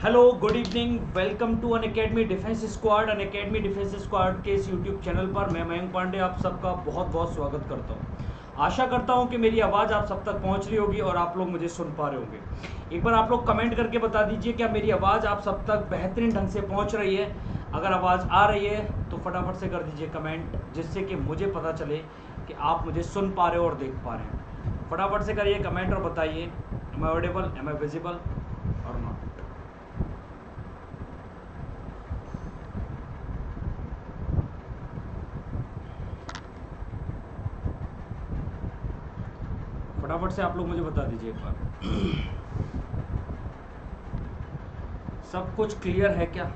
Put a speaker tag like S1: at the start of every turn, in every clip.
S1: Hello, good evening, welcome to Unacademy defence squad. Unacademy defence squad के इस YouTube channel पर मैं मयंक पांडे आप सबका बहुत बहुत स्वागत करता हूं। आशा करता हूं कि मेरी आवाज़ आप सब तक पहुंच रही होगी और आप लोग मुझे सुन पा रहे होंगे। एक बार आप लोग कमेंट करके बता दीजिए क्या मेरी आवाज़ आप सब तक बेहतरीन ढंग से पहुंच रही है। अगर आवाज़ आ रही है तो फटाफट से कर दीजिए कमेंट, जिससे कि मुझे पता चले कि आप मुझे सुन पा रहे हो और देख पा रहे हैं। फटाफट से करिए कमेंट और बताइए, am I audible, am I visible और नॉट। फटाफट से आप लोग मुझे बता दीजिए एक बार। सब कुछ क्लियर है क्या?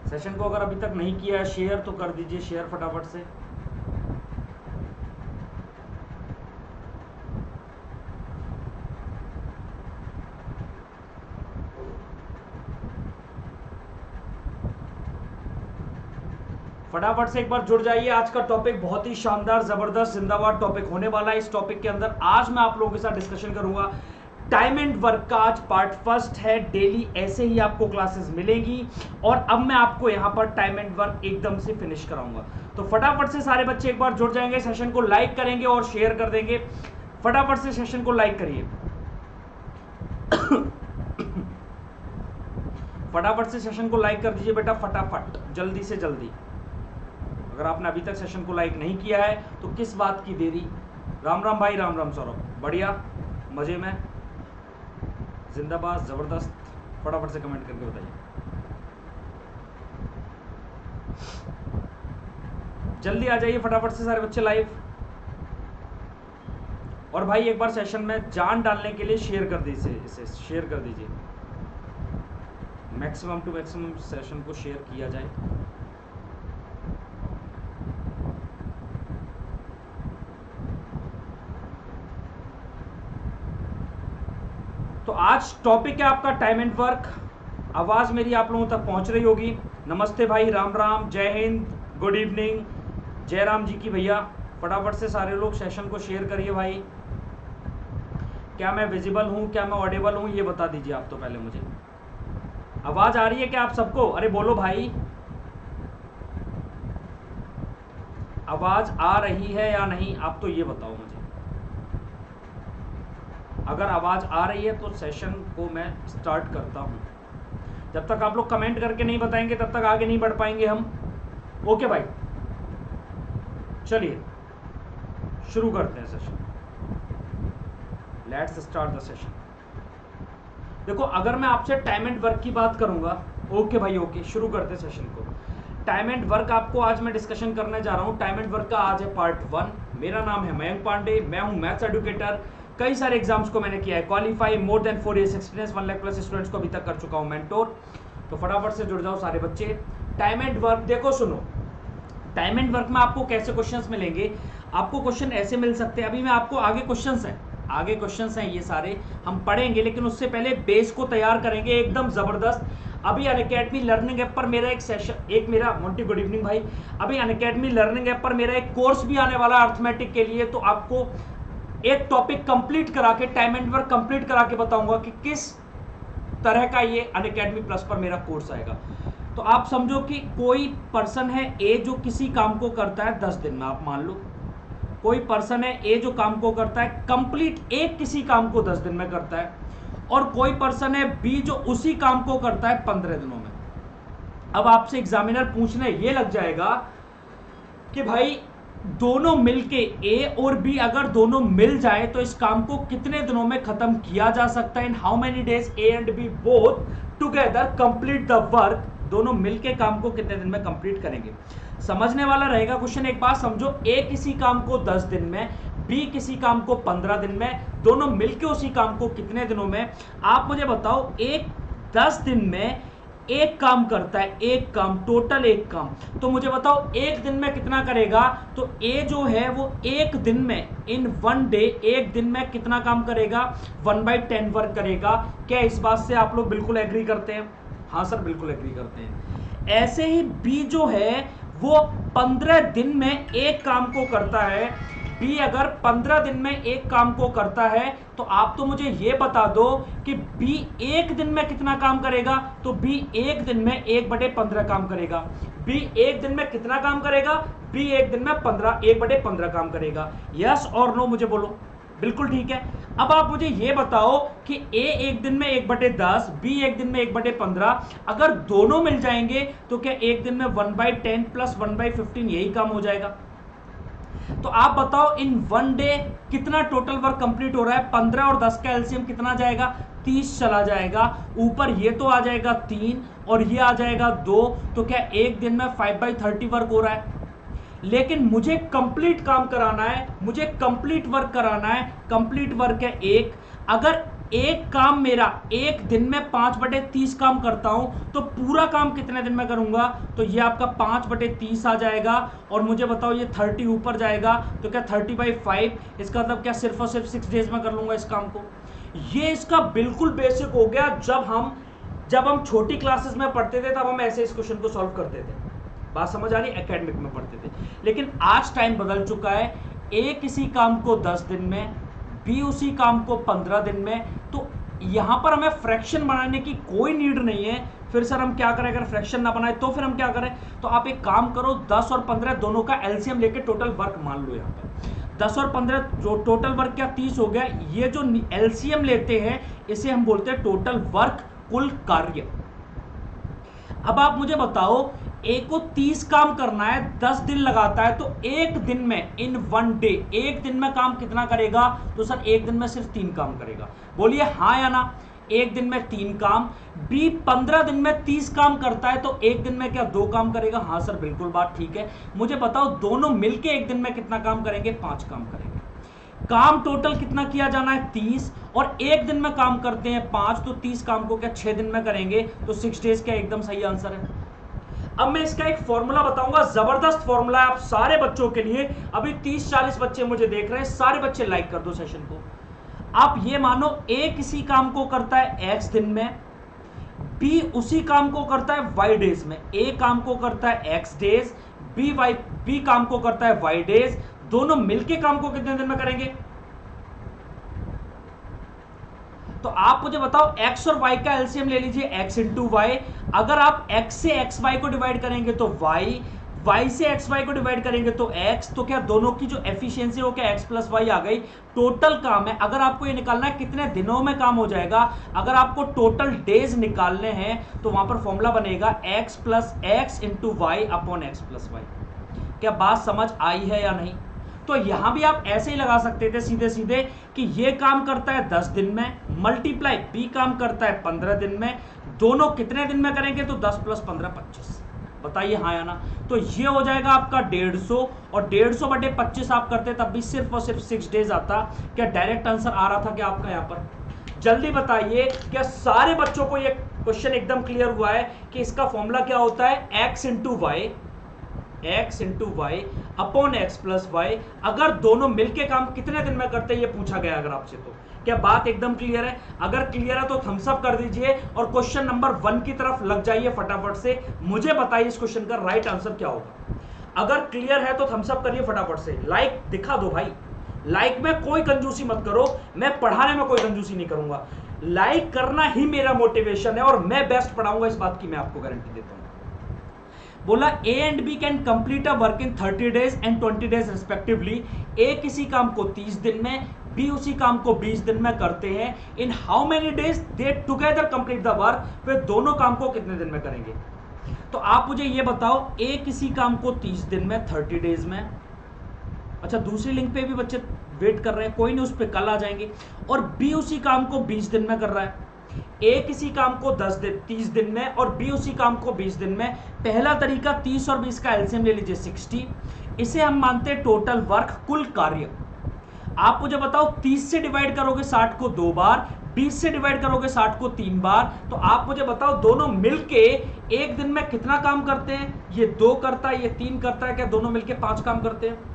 S1: सेशन को अगर अभी तक नहीं किया है शेयर तो कर दीजिए शेयर फटाफट से। फटाफट से एक बार जुड़ जाइए। आज का टॉपिक बहुत ही शानदार, जबरदस्त, जिंदाबाद टॉपिक होने वाला है। इस टॉपिक के अंदर आज मैं आप लोगों के साथ डिस्कशन करूंगा टाइम एंड वर्क का। आज पार्ट फर्स्ट है। डेली ऐसे ही आपको क्लासेस मिलेंगी और अब मैं आपको यहां पर टाइम एंड वर्क एकदम से फिनिश कराऊंगा। तो फटाफट से सारे बच्चे एक बार जुड़ जाएंगे, सेशन को लाइक करेंगे और शेयर कर देंगे। फटाफट से सेशन को लाइक करिए। फटाफट से सेशन को लाइक कर दीजिए बेटा, फटाफट, जल्दी से जल्दी। अगर आपने अभी तक सेशन को लाइक नहीं किया है तो किस बात की देरी। राम राम भाई, राम राम सौरभ, बढ़िया, मजे में, जिंदाबाद, जबरदस्त। फटाफट से कमेंट करके बताइए। जल्दी आ जाइए फटाफट से सारे बच्चे लाइव। और भाई एक बार सेशन में जान डालने के लिए शेयर कर दीजिए, इसे शेयर कर दीजिए। मैक्सिमम टू मैक्सिमम सेशन को शेयर किया जाए। तो आज टॉपिक है आपका टाइम एंड वर्क। आवाज मेरी आप लोगों तक पहुंच रही होगी। नमस्ते भाई, राम राम, जय हिंद, गुड इवनिंग, जय राम जी की भैया। फटाफट से सारे लोग सेशन को शेयर करिए भाई। क्या मैं विजिबल हूं, क्या मैं ऑडिबल हूं, ये बता दीजिए आप तो पहले मुझे। आवाज आ रही है क्या आप सबको? अरे बोलो भाई, आवाज आ रही है या नहीं, आप तो ये बताओ मुझे। अगर आवाज आ रही है तो सेशन को मैं स्टार्ट करता हूं। जब तक आप लोग कमेंट करके नहीं बताएंगे तब तक आगे नहीं बढ़ पाएंगे हम। ओके भाई, चलिए शुरू करते हैं session. Let's start the session. देखो, अगर मैं आपसे टाइम एंड वर्क की बात करूंगा, ओके भाई, ओके, शुरू करते हैं सेशन को। टाइम एंड वर्क आपको आज मैं डिस्कशन करने जा रहा हूं। टाइम एंड वर्क का आज है पार्ट 1। मेरा नाम है मयंक पांडे, मैं हूं मैथ्स एडुकेटर। कई सारे एग्जाम्स को मैंने किया है qualify, more than 4 years experience, 1 lakh plus students को अभी तक कर चुका हूं मेंटोर। तो फटाफट से जुड़ जाओ सारे बच्चे। टाइम एंड वर्क, देखो सुनो, टाइम एंड वर्क में आपको कैसे क्वेश्चंस मिलेंगे। आपको क्वेश्चन ऐसे मिल सकते हैं, अभी मैं आपको आगे क्वेश्चंस हैं ये सारे हम पढ़ेंगे, लेकिन उससे पहले बेस को तैयार करेंगे एकदम जबरदस्त। अभी अनअकैडमी लर्निंग ऐप पर मेरा एक सेशन, एक मेरा मोंटी, गुड इवनिंग भाई। अभी अनअकैडमी लर्निंग ऐप पर मेरा एक कोर्स भी आने वाला है अर्थमेटिक के लिए। तो आपको एक टॉपिक कंप्लीट करा के, टाइम एंड वर्क कंप्लीट करा के बताऊंगा कि किस तरह का ये अनअकैडमी प्लस पर मेरा कोर्स आएगा। तो आप समझो कि कोई पर्सन है ए जो किसी काम को करता है 10 दिन में, आप मान लो कोई पर्सन है ए जो काम को करता है कंप्लीट, एक किसी काम को 10 दिन में करता है, और कोई पर्सन है बी जो उसी काम को करता है 15 दिनों में। अब आपसे एग्जामिनर पूछने ये लग जाएगा कि भाई दोनों मिलके, ए और बी अगर दोनों मिल जाए तो इस काम को कितने दिनों में खत्म किया जा सकता है। In how many days A and B both together complete the work. दोनों मिलके काम को कितने दिन में कंप्लीट करेंगे। समझने वाला रहेगा क्वेश्चन। एक बात समझो, ए किसी काम को 10 दिन में, बी किसी काम को 15 दिन में, दोनों मिलके उसी काम को कितने दिनों में। आप मुझे बताओ, एक 10 दिन में एक काम करता है, एक काम, टोटल एक काम, तो मुझे बताओ एक दिन में कितना करेगा। तो ए जो है वो एक दिन में, इन 1 डे, एक दिन में कितना काम करेगा, 1/10 वर्क करेगा। क्या इस बात से आप लोग बिल्कुल एग्री करते हैं? हाँ सर, बिल्कुल एग्री करते हैं। ऐसे ही बी जो है वो 15 दिन में एक काम को करता है। बी अगर 15 दिन में एक काम को करता है तो आप तो मुझे ये बता दो कि बी एक दिन में कितना काम करेगा। तो बी एक दिन में 1/15 काम करेगा। बी एक दिन में कितना काम करेगा? बी एक दिन में 1/15 काम करेगा। यस और नो मुझे बोलो। बिल्कुल ठीक है। अब आप मुझे ये बताओ कि ए एक दिन में 1/10, बी एक दिन में 1/15, अगर दोनों मिल जाएंगे तो क्या एक दिन में 1/10 प्लस 1/15 यही काम हो जाएगा? तो आप बताओ इन वन डे कितना टोटल वर्क कंप्लीट हो रहा है? 15 और 10 का एलसीएम कितना जाएगा? 30 चला जाएगा। ऊपर ये तो आ जाएगा 3 और ये आ जाएगा 2। तो क्या एक दिन में 5/30 वर्क हो रहा है? लेकिन मुझे कंप्लीट काम कराना है, मुझे कंप्लीट वर्क कराना है। कंप्लीट वर्क है 1। अगर एक काम मेरा एक दिन में 5/30 काम करता हूं तो पूरा काम कितने दिन में करूंगा? तो ये आपका 5/30 आ जाएगा। और मुझे बताओ ये 30 ऊपर जाएगा तो क्या 30/5? इसका मतलब क्या सिर्फ और सिर्फ 6 डेज में कर लूंगा इस काम को? ये इसका बिल्कुल बेसिक हो गया। जब हम छोटी क्लासेस में पढ़ते थे तब हम ऐसे इस क्वेश्चन को सॉल्व करते थे। बात समझ आ रही? एकेडमिक में पढ़ते थे। लेकिन आज टाइम बदल चुका है। ए किसी काम को 10 दिन में, बी उसी काम को 15 दिन में। तो यहां पर हमें फ्रैक्शन बनाने की कोई नीड नहीं है। फिर सर हम क्या करें अगर फ्रैक्शन ना बनाए तो? फिर हम क्या करें? तो आप एक काम करो, 10 और 15 दोनों का एलसीएम लेके टोटल वर्क मान लो। यहां पर 10 और 15 जो टोटल वर्क क्या 30 हो गया। ये जो एलसीएम लेते हैं इसे हम बोलते हैं टोटल वर्क, कुल कार्य। अब आप मुझे बताओ ए को 30 काम करना है, 10 दिन लगाता है, तो एक दिन में इन वन डे एक दिन में काम कितना करेगा? तो सर एक दिन में सिर्फ 3 काम करेगा। बोलिए हाँ या ना? एक दिन में 3 काम। बी 15 दिन में 30 काम करता है तो एक दिन में क्या 2 काम करेगा? हाँ सर बिल्कुल बात ठीक है। मुझे बताओ दोनों मिलके एक दिन में कितना काम करेंगे? 5 काम करेंगे। काम टोटल कितना किया जाना है? 30। और एक दिन में काम करते हैं 5, तो 30 काम को क्या 6 दिन में करेंगे? तो 6 डेज क्या एकदम सही आंसर है। अब मैं इसका एक फॉर्मूला बताऊंगा, जबरदस्त फॉर्मूला है आप सारे बच्चों के लिए। अभी 30-40 बच्चे मुझे देख रहे हैं, सारे बच्चे लाइक कर दो सेशन को। आप ये मानो ए किसी काम को करता है x दिन में, बी उसी काम को करता है y डेज में। ए काम को करता है x डेज, बी काम को करता है y डेज। दोनों मिलके काम को कितने दिन में करेंगे? तो आप मुझे बताओ x और y का एलसीएम ले लीजिए, x इंटू वाई। अगर आप x से xy को डिवाइड करेंगे तो y से xy को डिवाइड करेंगे तो x। तो क्या दोनों की जो एफिशिएंसी हो क्या x प्लस वाई आ गई? टोटल काम है। अगर आपको ये निकालना है कितने दिनों में काम हो जाएगा, अगर आपको टोटल डेज निकालने हैं तो वहां पर फॉर्मूला बनेगा x plus x into y upon x plus y. क्या बात समझ आई है या नहीं? तो यहां भी आप ऐसे ही लगा सकते थे सीधे सीधे कि ये काम करता है 10 दिन में, मल्टीप्लाई बी काम करता है 15 दिन में। दोनों कितने दिन में करेंगे? तो 10 प्लस 15 25। बताइए हाँ या ना? तो ये हो जाएगा आपका 150। और 150/25 आप करते तब भी सिर्फ और सिर्फ 6 डेज आता। क्या डायरेक्ट आंसर आ रहा था क्या आपका? यहां पर जल्दी बताइए, क्या सारे बच्चों को ये क्वेश्चन एकदम क्लियर हुआ है कि इसका फॉर्मूला क्या होता है? x into y, x into y upon x plus y. अगर दोनों मिलके काम कितने दिन में करते हैं ये पूछा गया अगर आपसे, तो क्या बात एकदम क्लियर है? अगर क्लियर है तो थम्स अप कर दीजिए और क्वेश्चन नंबर 1 की तरफ लग जाइए फटाफट से। मुझे बताइए इस क्वेश्चन का राइट आंसर क्या होगा। अगर क्लियर है तो थम्स अप करिए फटाफट से, लाइक दिखा दो भाई। लाइक में कोई कंजूसी मत करो, मैं पढ़ाने में कोई कंजूसी नहीं करूंगा। लाइक करना ही मेरा मोटिवेशन है और मैं बेस्ट पढ़ाऊंगा, इस बात की मैं आपको गारंटी देता हूं। बोला A and B can complete a work in 30 days and 20 days respectively. A किसी काम को 30 दिन में, बी उसी काम को 20 दिन में करते हैं। इन how many days they together complete the work. फिर दोनों काम को कितने दिन में करेंगे? तो आप मुझे ये बताओ, ए किसी काम को 30 दिन में 30 डेज में। अच्छा दूसरी लिंक पे भी बच्चे वेट कर रहे हैं, कोई नहीं उस पर कल आ जाएंगे। और बी उसी काम को 20 दिन में कर रहा है। ए किसी काम को 30 दिन में और बी उसी काम को 20 दिन में। पहला तरीका 30 और 20 का एलसीएम ले लीजिए 60। इसे हम मानते हैं टोटल वर्क, कुल कार्य। आप मुझे बताओ 30 से डिवाइड करोगे 60 को 2 बार, 20 से डिवाइड करोगे 60 को 3 बार। तो आप मुझे बताओ दोनों मिलके एक दिन में कितना काम करते हैं? ये 2 करता है, ये 3 करता है। क्या दोनों मिलके 5 काम करते हैं?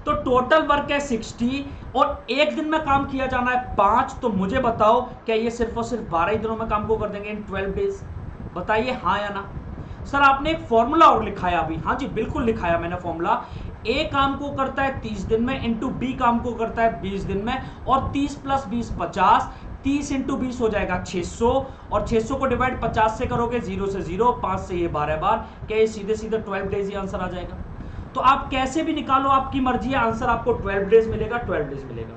S1: तो टोटल वर्क है 60 और एक दिन में काम किया जाना है 5। तो मुझे बताओ क्या ये सिर्फ और सिर्फ 12 ही दिनों में काम को कर देंगे इन 12 डेज? बताइए हाँ या ना? सर आपने एक फॉर्मूला और लिखाया अभी। हाँ जी बिल्कुल लिखाया मैंने फॉर्मूला। ए काम को करता है 30 दिन में इंटू बी काम को करता है 20 दिन में, और 30 प्लस 20 50, 30 इंटू 20 हो जाएगा 600, और 600 को डिवाइड 50 से करोगे 0 से 0, 5 से ये 12 बार, क्या ये सीधे सीधे 12 डेज ही आंसर आ जाएगा। तो आप कैसे भी निकालो, आपकी मर्जी है, आंसर आपको 12 डेज मिलेगा, 12 डेज मिलेगा।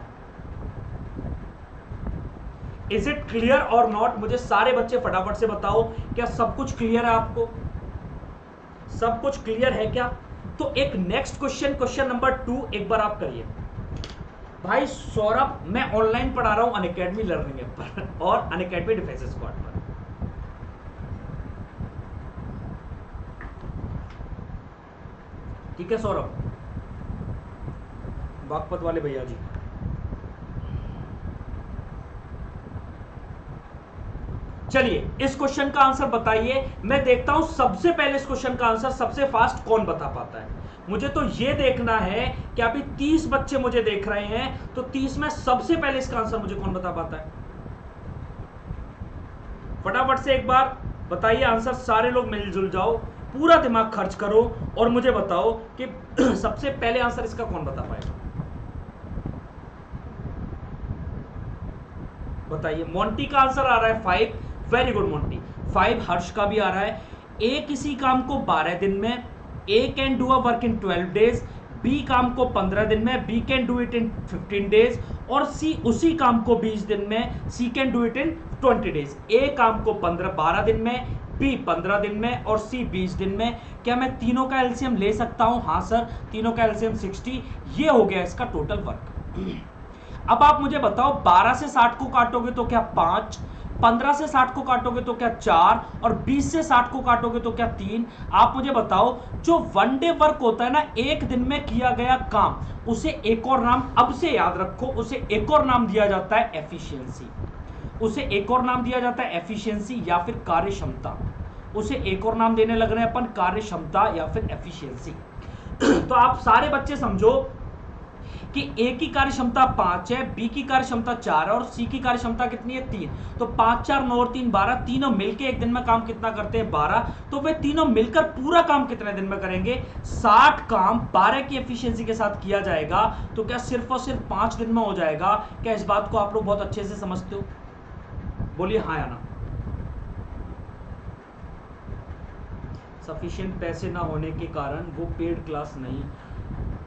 S1: इज इट क्लियर और नॉट? मुझे सारे बच्चे फटाफट से बताओ, क्या सब कुछ क्लियर है आपको? सब कुछ क्लियर है क्या? तो एक नेक्स्ट क्वेश्चन नंबर 2 एक बार आप करिए। भाई सौरभ, मैं ऑनलाइन पढ़ा रहा हूं अनअकैडमी लर्निंग ऐप पर और अनअकैडमी डिफेंस स्क्वाड पर। ठीक है सौरभ, बागपत वाले भैया जी, चलिए इस क्वेश्चन का आंसर बताइए। मैं देखता हूं सबसे पहले इस क्वेश्चन का आंसर सबसे फास्ट कौन बता पाता है। मुझे तो ये देखना है कि अभी 30 बच्चे मुझे देख रहे हैं, तो 30 में सबसे पहले इसका आंसर मुझे कौन बता पाता है? फटाफट से एक बार बताइए आंसर, सारे लोग मिलजुल जाओ, पूरा दिमाग खर्च करो और मुझे बताओ कि सबसे पहले आंसर इसका कौन बता पाएगा। बताइए। मोंटी का आंसर आ रहा है 5, वेरी गुड मोंटी, 5 हर्ष का भी आ रहा है। ए किसी काम को 12 दिन में, A can do a work in 12 days, B काम को 15 दिन में, B can do it in 15 days, और सी उसी काम को 20 दिन में, C can do it in 20 days. A काम को 12 दिन में, बी 15 दिन में और सी 20 दिन में। क्या मैं तीनों का एलसीएम ले सकता हूं? हाँ सर, तीनों का एलसीएम 60, ये हो गया इसका टोटल वर्क। अब आप मुझे बताओ 12 से 60 को काटोगे तो क्या 5, 15 से 60 को काटोगे तो क्या 4, और 20 से 60 को काटोगे तो क्या 3। आप मुझे बताओ, जो वन डे वर्क होता है ना, एक दिन में किया गया काम, उसे एक और नाम, अब से याद रखो, उसे एक और नाम दिया जाता है एफिशिएंसी। उसे एक और नाम दिया जाता है एफिशिएंसी या फिर कार्य क्षमता। उसे एक और नाम देने लग रहे हैं अपन, कार्य क्षमता या फिर एफिशिएंसी। तो आप सारे बच्चे समझो कि ए की कार्य क्षमता 5 है, बी की कार्य क्षमता 4 है और सी की कार्य क्षमता कितनी है? 3। तो 5 4 9 और 3 12, तीनों मिलकर एक दिन में काम कितना करते हैं? 12। तो वे तीनों मिलकर पूरा काम कितने दिन में करेंगे? 60 काम 12 की एफिशिएंसी के साथ किया जाएगा। तो क्या सिर्फ और सिर्फ 5 दिन में हो जाएगा? क्या इस बात को आप लोग बहुत अच्छे से समझते हो? बोलिए हाँ या ना। सफिशिएंट पैसे ना होने के कारण वो पेड क्लास नहीं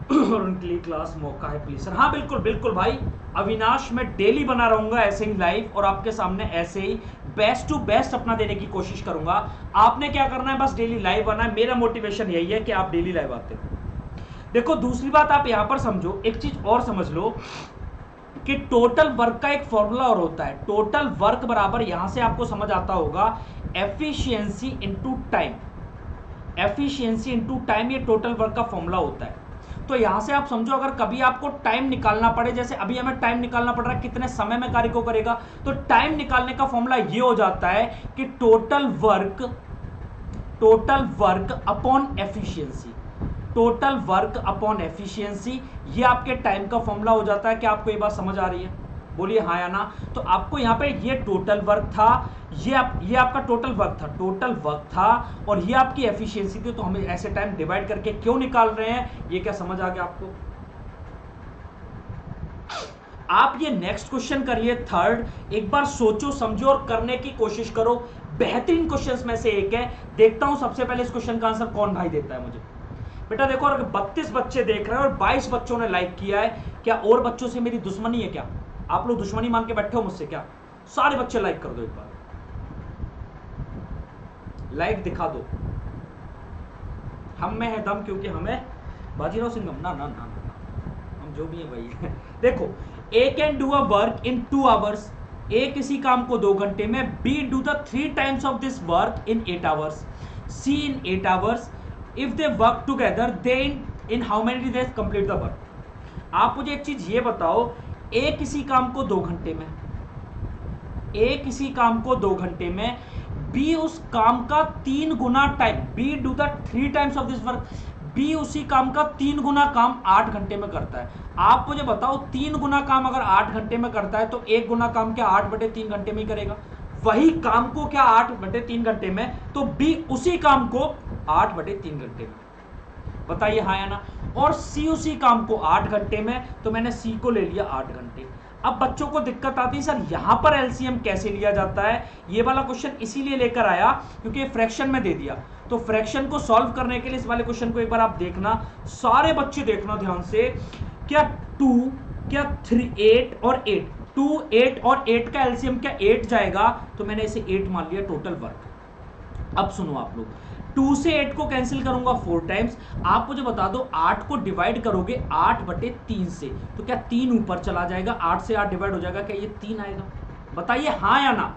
S1: और उनके लिए क्लास मौका है प्लीज सर। हाँ बिल्कुल बिल्कुल भाई अविनाश, मैं डेली बना रहूंगा ऐसे ही लाइव, और आपके सामने ऐसे ही बेस्ट टू बेस्ट अपना देने की कोशिश करूंगा। आपने क्या करना है, बस डेली लाइव आना है। मेरा मोटिवेशन यही है कि आप डेली लाइव आते हो। देखो दूसरी बात आप यहां पर समझो, एक चीज और समझ लो कि टोटल वर्क का एक फॉर्मूला और होता है। टोटल वर्क बराबर, यहां से आपको समझ आता होगा, efficiency into time. Efficiency into time, ये टोटल वर्क का फॉर्मूला होता है। तो यहां से आप समझो, अगर कभी आपको टाइम निकालना पड़े, जैसे अभी हमें टाइम निकालना पड़ रहा है कितने समय में कार्य को करेगा, तो टाइम निकालने का फॉर्मूला ये हो जाता है कि total work upon efficiency. Total work upon efficiency, ये आपके टाइम का फॉर्मूला हो जाता है। क्या आपको ये बात समझ आ रही है? बोलिए हाँ या ना। तो आपको यहाँ पे ये टोटल वर्क था, ये आपका टोटल वर्क था और ये आपकी एफिशिएंसी थी। तो हम ऐसे टाइम डिवाइड करके क्यों निकाल रहे हैं, ये क्या समझ आ गया आपको? आप ये नेक्स्ट क्वेश्चन करिए, थर्ड। एक बार सोचो समझो और करने की कोशिश करो। बेहतरीन क्वेश्चंस में से एक है। देखता हूं सबसे पहले इस क्वेश्चन का आंसर कौन भाई देता है मुझे। बेटा देखो, अगर 32 बच्चे देख रहे हैं और 22 बच्चों ने लाइक किया है, क्या और बच्चों से मेरी दुश्मनी है? क्या आप लोग दुश्मनी मान के बैठे हो मुझसे? क्या सारे बच्चे लाइक कर दो, एक बार लाइक दिखा दो। हम में है दम, क्योंकि हमें बाजीराव सिंघम ना ना ना ना, हम जो भी है वही। देखो, A can do a work in 2 hours. A किसी काम को 2 घंटे में, B do the 3 times of this work in 8 hours, C in 8 hours. If they work together they in how many days complete the work. आप मुझे एक चीज ये बताओ, ए किसी काम को 2 घंटे में, ए किसी काम को 2 घंटे में, बी उस काम का 3 गुना time, B do the 3 times of this work, B उसी काम का 3 गुना काम 8 घंटे में करता है। आप मुझे बताओ 3 गुना काम अगर 8 घंटे में करता है तो 1 गुना काम क्या 8/3 घंटे में ही करेगा? वही काम को क्या 8/3 घंटे में, तो बी उसी काम को 8/3 घंटे में। बताइए हाँ या ना। और सी उसी काम को 8 घंटे में, तो मैंने सी को ले लिया 8 घंटे। अब बच्चों को दिक्कत आती है सर यहां पर एलसीएम कैसे लिया जाता है। ये वाला क्वेश्चन इसीलिए लेकर आया क्योंकि फ्रैक्शन में दे दिया, तो फ्रैक्शन को सॉल्व करने के लिए इस वाले क्वेश्चन को एक बार आप देखना, सारे बच्चे देखना ध्यान से। क्या 2, क्या 3, 8 और 8, 2, 8 और 8 का एलसीएम क्या 8 जाएगा, तो मैंने इसे 8 मान लिया टोटल वर्क। अब सुनो आप लोग, 2 से 8 को कैंसिल करूंगा 4 टाइम्स। आप मुझे बता दो 8 को डिवाइड करोगे 8/3 से, तो क्या 3 ऊपर चला जाएगा, 8 से 8 डिवाइड हो जाएगा, क्या ये 3 आएगा? बताइए हाँ या ना।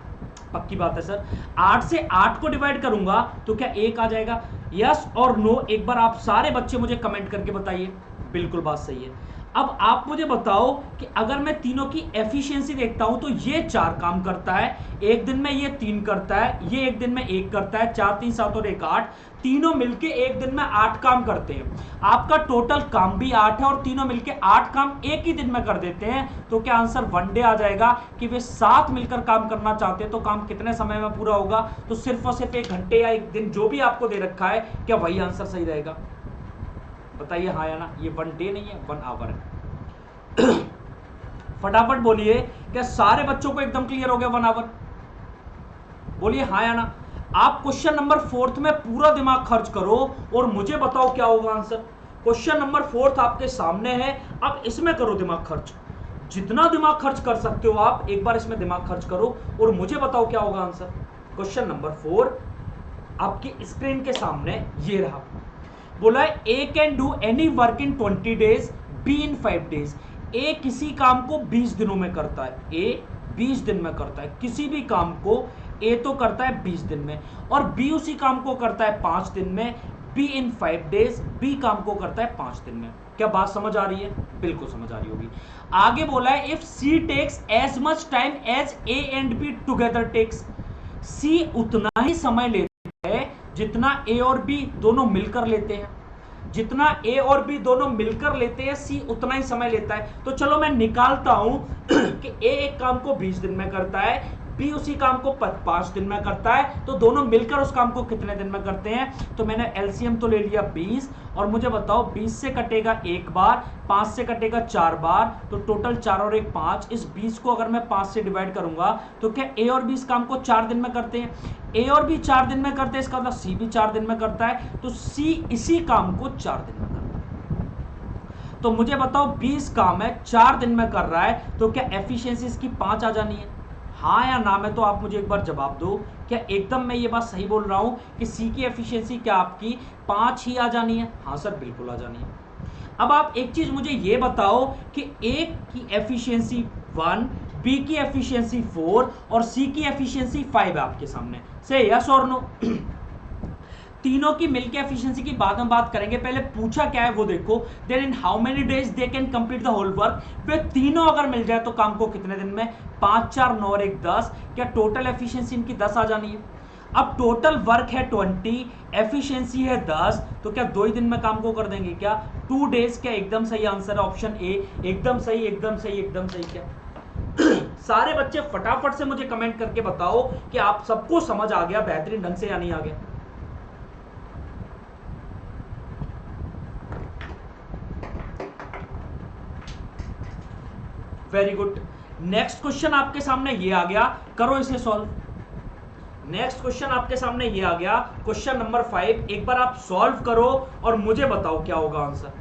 S1: पक्की बात है सर। 8 से 8 को डिवाइड करूंगा तो क्या 1 आ जाएगा? यस और नो, एक बार आप सारे बच्चे मुझे कमेंट करके बताइए। बिल्कुल बात सही है। अब आप मुझे बताओ कि अगर मैं तीनों की एफिशिएंसी देखता हूं तो ये 4 काम करता है एक दिन में, ये 3 करता है, ये एक दिन में 1 करता है, 4, 3, 7 और 1, 8, तीनों मिलके एक दिन में 8 काम करते हैं। आपका टोटल काम भी 8 है और तीनों मिलके 8 काम एक ही दिन में कर देते हैं, तो क्या आंसर 1 डे आ जाएगा कि वे साथ मिलकर काम करना चाहते हैं, तो काम कितने समय में पूरा होगा? तो सिर्फ और सिर्फ 1 घंटे या 1 दिन, जो भी आपको दे रखा है, क्या वही आंसर सही रहेगा? बताइए हाँ या ना। ये 1 डे नहीं है, 1 आवर है। फटाफट बोलिए, क्या सारे बच्चों को एकदम क्लियर हो गया 1 आवर? बोलिए हाँ या ना। आप क्वेश्चन नंबर 4 में पूरा दिमाग खर्च करो और मुझे बताओ क्या होगा आंसर। क्वेश्चन नंबर 4 आपके सामने है, अब इसमें करो दिमाग खर्च, जितना दिमाग खर्च कर सकते हो आप एक बार इसमें दिमाग खर्च करो और मुझे बताओ क्या होगा आंसर। क्वेश्चन नंबर 4 आपकी स्क्रीन के सामने ये रहा। बोला है A can do any work in 20 days, B in 5 days. A किसी काम को 20 दिनों में करता है, ए 20 दिन में करता है किसी भी काम को, ए तो करता है 20 दिन में, और बी उसी काम को करता है 5 दिन में, बी इन 5 डेज, बी काम को करता है 5 दिन में। क्या बात समझ आ रही है? बिल्कुल समझ आ रही होगी। आगे बोला है if C takes as much time as A and B together takes, C उतना ही समय लेता है जितना ए और बी दोनों मिलकर लेते हैं, जितना ए और बी दोनों मिलकर लेते हैं सी उतना ही समय लेता है। तो चलो मैं निकालता हूं कि ए एक काम को 20 दिन में करता है, बी उसी काम को 5 दिन में करता है, तो दोनों मिलकर उस काम को कितने दिन में करते हैं। तो मैंने एलसीएम तो ले लिया 20, और मुझे बताओ 20 से कटेगा 1 बार, 5 से कटेगा 4 बार, तो टोटल 4 और 1 5। इस 20 को अगर मैं 5 से डिवाइड करूंगा तो क्या ए और बी इस काम को 4 दिन में करते हैं? ए और बी 4 दिन में करते हैं, इसका मतलब सी भी 4 दिन में करता है, तो सी इसी काम को 4 दिन में करता है। तो मुझे बताओ 20 काम है 4 दिन में कर रहा है, तो क्या एफिशिएंसी इसकी 5 आ जानी है? हाँ या ना में तो आप मुझे एक बार जवाब दो। क्या एकदम मैं ये बात सही बोल रहा हूं कि सी की एफिशिएंसी क्या आपकी 5 ही आ जानी है? हाँ सर बिल्कुल आ जानी है। अब आप एक चीज मुझे ये बताओ कि ए की एफिशिएंसी 1, बी की एफिशिएंसी 4 और सी की एफिशिएंसी 5 है आपके सामने, से यस और नो। तीनों की मिलकर एफिशिएंसी की बाद में बात करेंगे, पहले पूछा क्या है वो देखो। Then in how many days they can complete the whole work, वे तीनों अगर मिल जाए तो काम को कितने दिन में? 5, 4, 9 और 1 10। क्या टोटल एफिशिएंसी इनकी 10 आ जानी है? अब टोटल वर्क है 20, एफिशिएंसी है 10, तो क्या 2 ही दिन में काम को कर देंगे क्या? 2 डेज। क्या एकदम सही आंसर है ऑप्शन ए, एकदम सही एकदम सही एकदम सही। क्या सारे बच्चे फटाफट से मुझे कमेंट करके बताओ कि आप सबको समझ आ गया बेहतरीन ढंग से या नहीं आ गया। Very good. नेक्स्ट क्वेश्चन आपके सामने ये आ गया, करो इसे सॉल्व। नेक्स्ट क्वेश्चन आपके सामने ये आ गया, क्वेश्चन नंबर 5। एक बार आप सॉल्व करो और मुझे बताओ क्या होगा आंसर।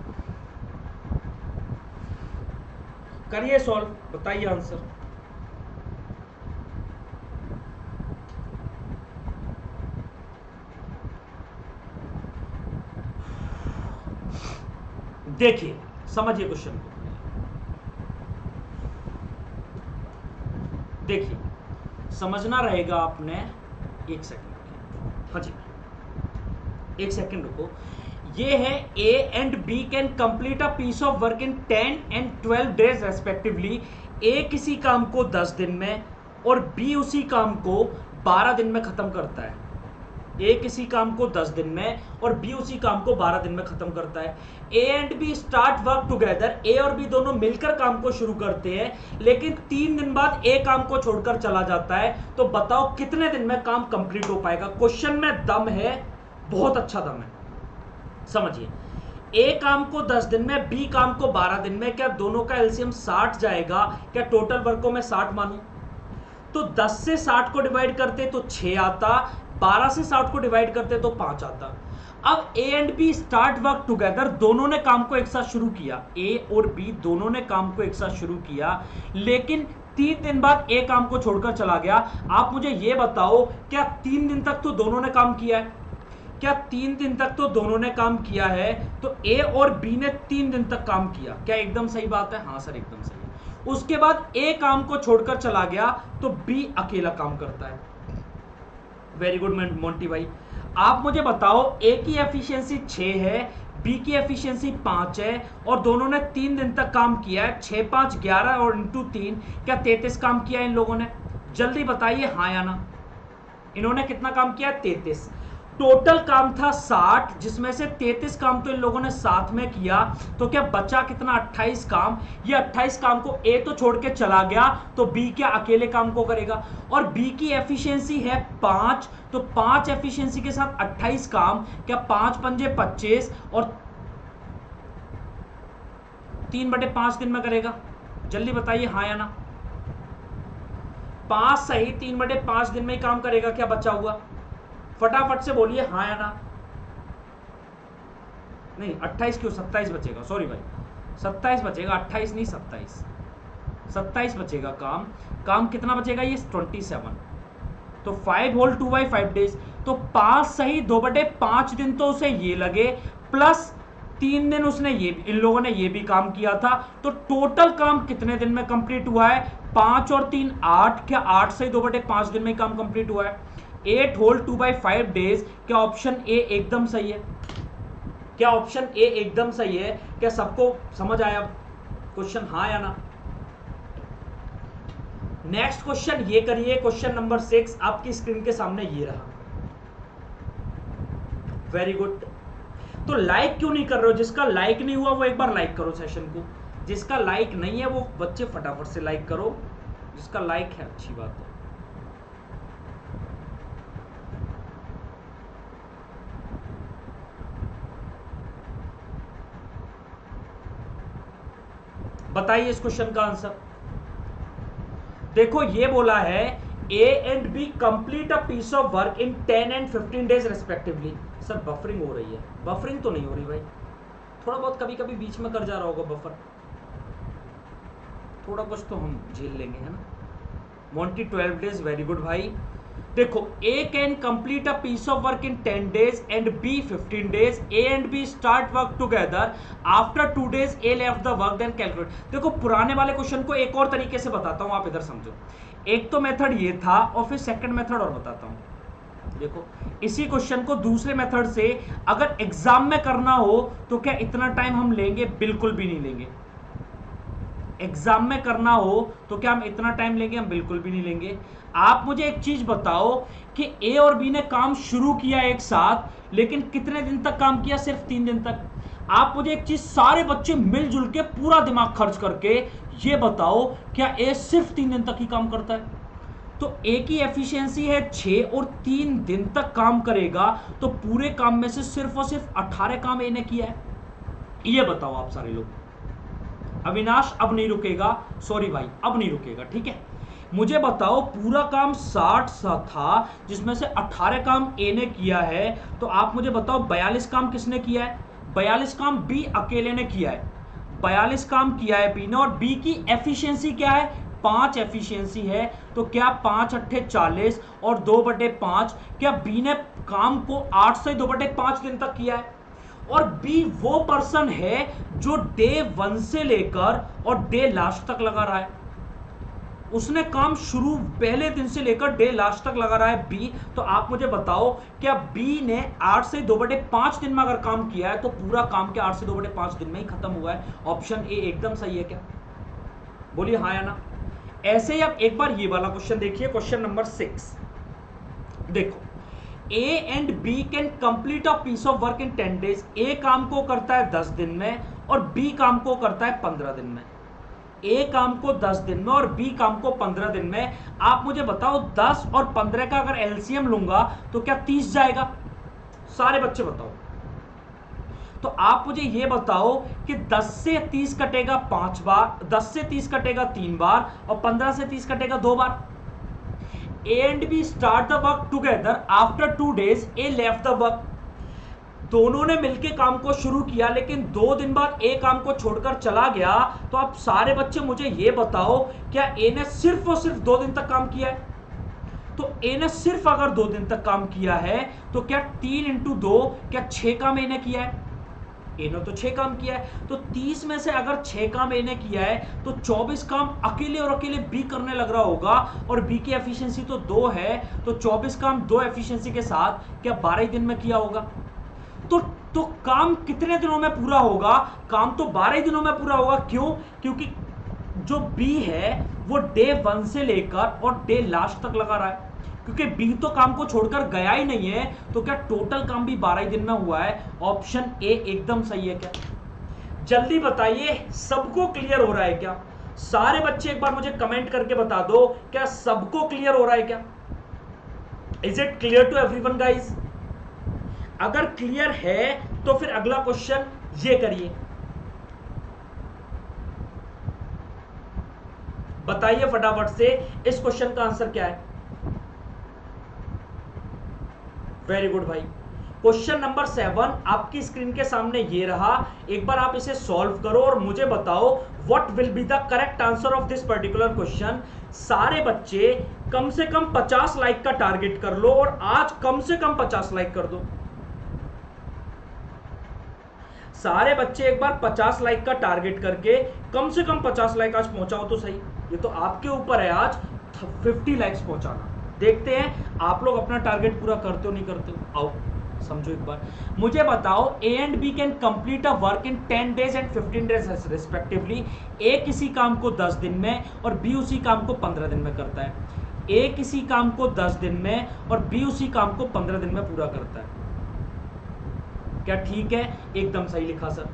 S1: करिए सॉल्व, बताइए आंसर। देखिए समझिए क्वेश्चन को, देखिए समझना रहेगा आपने। एक सेकंड, हाँ जी एक सेकंड रुको। ये है A and B can complete a piece of work in 10 and 12 days respectively. A किसी काम को 10 दिन में और बी उसी काम को 12 दिन में खत्म करता है। ए किसी काम को 10 दिन में और बी उसी काम को 12 दिन में खत्म करता है। A and B start work together, A और बी दोनों मिलकर काम को शुरू करते हैं, लेकिन 3 दिन बाद ए काम को छोड़कर चला जाता है। तो बताओ कितने दिन में काम कंप्लीट हो पाएगा। क्वेश्चन में दम है, बहुत अच्छा दम है, समझिए। ए काम को 10 दिन में, बी काम को 12 दिन में, क्या दोनों का एलसीएम 60 जाएगा? क्या टोटल वर्क को मैं 60 मानूं? तो 10 से 60 को डिवाइड करते तो 6 आता, 12 से 60 को डिवाइड करते तो 5 आता। अब A and B start work together, दोनों ने काम को एक साथ शुरू किया, ए और बी दोनों ने काम को एक साथ शुरू किया, लेकिन 3 दिन बाद ए काम को छोड़कर चला गया। आप मुझे यह बताओ, क्या 3 दिन तक तो दोनों ने काम किया है? क्या 3 दिन तक तो दोनों ने काम किया है? तो ए और बी ने 3 दिन तक काम किया, क्या एकदम सही बात है? हाँ सर एकदम सही है। उसके बाद ए काम को छोड़कर चला गया तो बी अकेला काम करता है। वेरी गुड मोंटी भाई। आप मुझे बताओ, ए की एफिशिएंसी 6 है, बी की एफिशिएंसी 5 है और दोनों ने 3 दिन तक काम किया है। 6 5 11 और इंटू 3, क्या 33 काम किया है इन लोगों ने? जल्दी बताइए हाँ या ना। इन्होंने कितना काम किया? 33। टोटल काम था 60, जिसमें से 33 काम तो इन लोगों ने साथ में किया, तो क्या बचा कितना? 28 काम। ये 28 काम को ए तो छोड़ के चला गया, तो बी क्या अकेले काम को करेगा? और बी की एफिशिएंसी है 5, तो 5 एफिशिएंसी के साथ 28 काम, क्या 5 पंजे 25 और 3/5 दिन में करेगा? जल्दी बताइए हाँ या ना। 5 सही, 3/5 दिन में ही काम करेगा। क्या बचा हुआ? फटाफट से बोलिए हाँ या ना। नहीं 28 क्यों, 27 बचेगा, सॉरी भाई 27 बचेगा, 28 नहीं 27 बचेगा काम। काम कितना बचेगा? ये 27, तो 5 होल 2/5 डेज, तो 5 सही 2/5 दिन तो उसे ये लगे, प्लस 3 दिन उसने ये, इन लोगों ने ये भी काम किया था, तो टोटल काम कितने दिन में कंप्लीट हुआ है? 5 और 3 8, क्या 8 सही 2/5 दिन में काम कंप्लीट हुआ है। 8 होल 2/5 डेज, क्या ऑप्शन ए एकदम सही है? क्या ऑप्शन ए एकदम सही है? क्या सबको समझ आया क्वेश्चन, हाँ या ना? नेक्स्ट क्वेश्चन ये करिए, क्वेश्चन नंबर 6 आपकी स्क्रीन के सामने ये रहा। Very good. तो लाइक क्यों नहीं कर रहे हो? जिसका लाइक नहीं हुआ वो एक बार लाइक करो सेशन को, जिसका लाइक नहीं है वो बच्चे फटाफट से लाइक करो, जिसका लाइक है अच्छी बात है। बताइए इस क्वेश्चन का आंसर। देखो ये बोला है A and B complete a piece of work in 10 and 15 days respectively. Sir buffering हो रही है? बफरिंग तो नहीं हो रही भाई, थोड़ा बहुत कभी कभी बीच में कर जा रहा होगा बफर, थोड़ा कुछ तो हम झेल लेंगे, है ना। मोंटी 12 डेज, वेरी गुड भाई। देखो A can complete a piece of work in 10 days and B 15 days. A and B start work together after 2 days A left the work, then calculate. देखो पुराने वाले क्वेश्चन को एक और तरीके से बताता हूं, आप इधर समझो। एक तो मेथड ये था और फिर सेकंड मेथड और बताता हूं। देखो इसी क्वेश्चन को दूसरे मेथड से अगर एग्जाम में करना हो तो क्या इतना टाइम हम लेंगे? बिल्कुल भी नहीं लेंगे। एग्जाम में करना हो तो क्या हम इतना टाइम लेंगे? हम बिल्कुल भी नहीं लेंगे। आप मुझे एक चीज बताओ कि ए और बी ने काम शुरू किया एक साथ, लेकिन कितने दिन तक काम किया? सिर्फ 3 दिन तक। आप मुझे एक चीज, सारे बच्चे मिलजुल के पूरा दिमाग खर्च करके ये बताओ, क्या ए सिर्फ 3 दिन तक ही काम करता है? तो ए की एफिशिएंसी है 6 और 3 दिन तक काम करेगा, तो पूरे काम में से सिर्फ और सिर्फ 18 काम ए ने किया है। ये बताओ आप सारे लोग। अविनाश अब नहीं रुकेगा, सॉरी भाई अब नहीं रुकेगा, ठीक है। मुझे बताओ पूरा काम 60 सा था, जिसमें से 18 काम ए ने किया है, तो आप मुझे बताओ 42 काम किसने किया है? 42 काम बी अकेले ने किया है। 42 काम किया है बी ने, और बी की एफिशिएंसी क्या है? 5 एफिशिएंसी है, तो क्या 5 8 40 और 2/5, क्या बी ने काम को 8 से 2/5 दिन तक किया है? और बी वो पर्सन है जो डे 1 से लेकर और डे लास्ट तक लगा रहा है। उसने काम शुरू पहले दिन से लेकर डे लास्ट तक लगा रहा है बी। तो आप मुझे बताओ, क्या बी ने 8 से 2/5 दिन में अगर काम किया है तो पूरा काम क्या 8 से 2/5 दिन में ही खत्म हुआ है? ऑप्शन ए एकदम सही है क्या? बोलिए हाँ या ना। ऐसे ही आप एक बार ये वाला क्वेश्चन देखिए, क्वेश्चन नंबर 6। देखो A and B can complete a piece of work in 10 days. A काम को करता है 10 दिन में और बी काम को करता है 15 दिन में। ए काम को 10 दिन में और बी काम को 15 दिन में। आप मुझे बताओ 10 और 15 का अगर एलसीएम लूंगा तो क्या 30 जाएगा? सारे बच्चे बताओ। तो आप मुझे ये बताओ कि 10 से 30 कटेगा 5 बार, 10 से 30 कटेगा 3 बार और 15 से 30 कटेगा 2 बार। A and B start the work together. After 2 days, A left the work. दोनों ने मिलकर काम को शुरू किया, लेकिन 2 दिन बाद A काम को छोड़कर चला गया। तो आप सारे बच्चे मुझे ये बताओ, क्या A ने सिर्फ और सिर्फ 2 दिन तक काम किया है? तो A ने सिर्फ अगर 2 दिन तक काम किया है तो क्या 3 × 2 क्या 6 काम A ने किया है? A ने तो 6 काम किया है। तो 30 में से अगर 6 काम A ने किया है तो 24 काम अकेले और अकेले B करने लग रहा होगा, और B की एफिशिएंसी तो 2 है, तो 24 काम 2 एफिशिएंसी के साथ क्या 12 ही दिन में किया होगा? तो काम कितने दिनों में पूरा होगा? काम तो 12 ही दिनों में पूरा होगा। क्यों? क्योंकि जो B है वो डे 1 से लेकर और डे लास्ट तक लगा रहा है, क्योंकि बी तो काम को छोड़कर गया ही नहीं है। तो क्या टोटल काम भी 12 ही दिन में हुआ है? ऑप्शन ए एकदम सही है क्या? जल्दी बताइए, सबको क्लियर हो रहा है क्या? सारे बच्चे एक बार मुझे कमेंट करके बता दो, क्या सबको क्लियर हो रहा है क्या? Is it clear to everyone guys? अगर क्लियर है तो फिर अगला क्वेश्चन ये करिए, बताइए फटाफट से इस क्वेश्चन का आंसर क्या है। वेरी गुड भाई। क्वेश्चन नंबर 7 आपकी स्क्रीन के सामने ये रहा। एक बार आप इसे सॉल्व करो और मुझे बताओ what will be the correct answer of this particular question. सारे बच्चे कम से कम 50 लाइक का टारगेट कर लो, और आज कम से कम 50 लाइक कर दो। सारे बच्चे एक बार 50 लाइक का टारगेट करके कम से कम 50 लाइक आज पहुंचाओ तो सही। ये तो आपके ऊपर है आज 50 लाइक्स पहुंचाना। देखते हैं आप लोग अपना टारगेट पूरा करते हो नहीं करते हो। आओ समझो एक बार, मुझे बताओ A and B can complete a work in 10 days and 15 days respectively. A किसी काम को 10 दिन में और B उसी काम को 15 दिन में करता है। A किसी काम को 10 दिन में और B उसी काम को 15 दिन में पूरा करता है। क्या ठीक है? एकदम सही लिखा सर।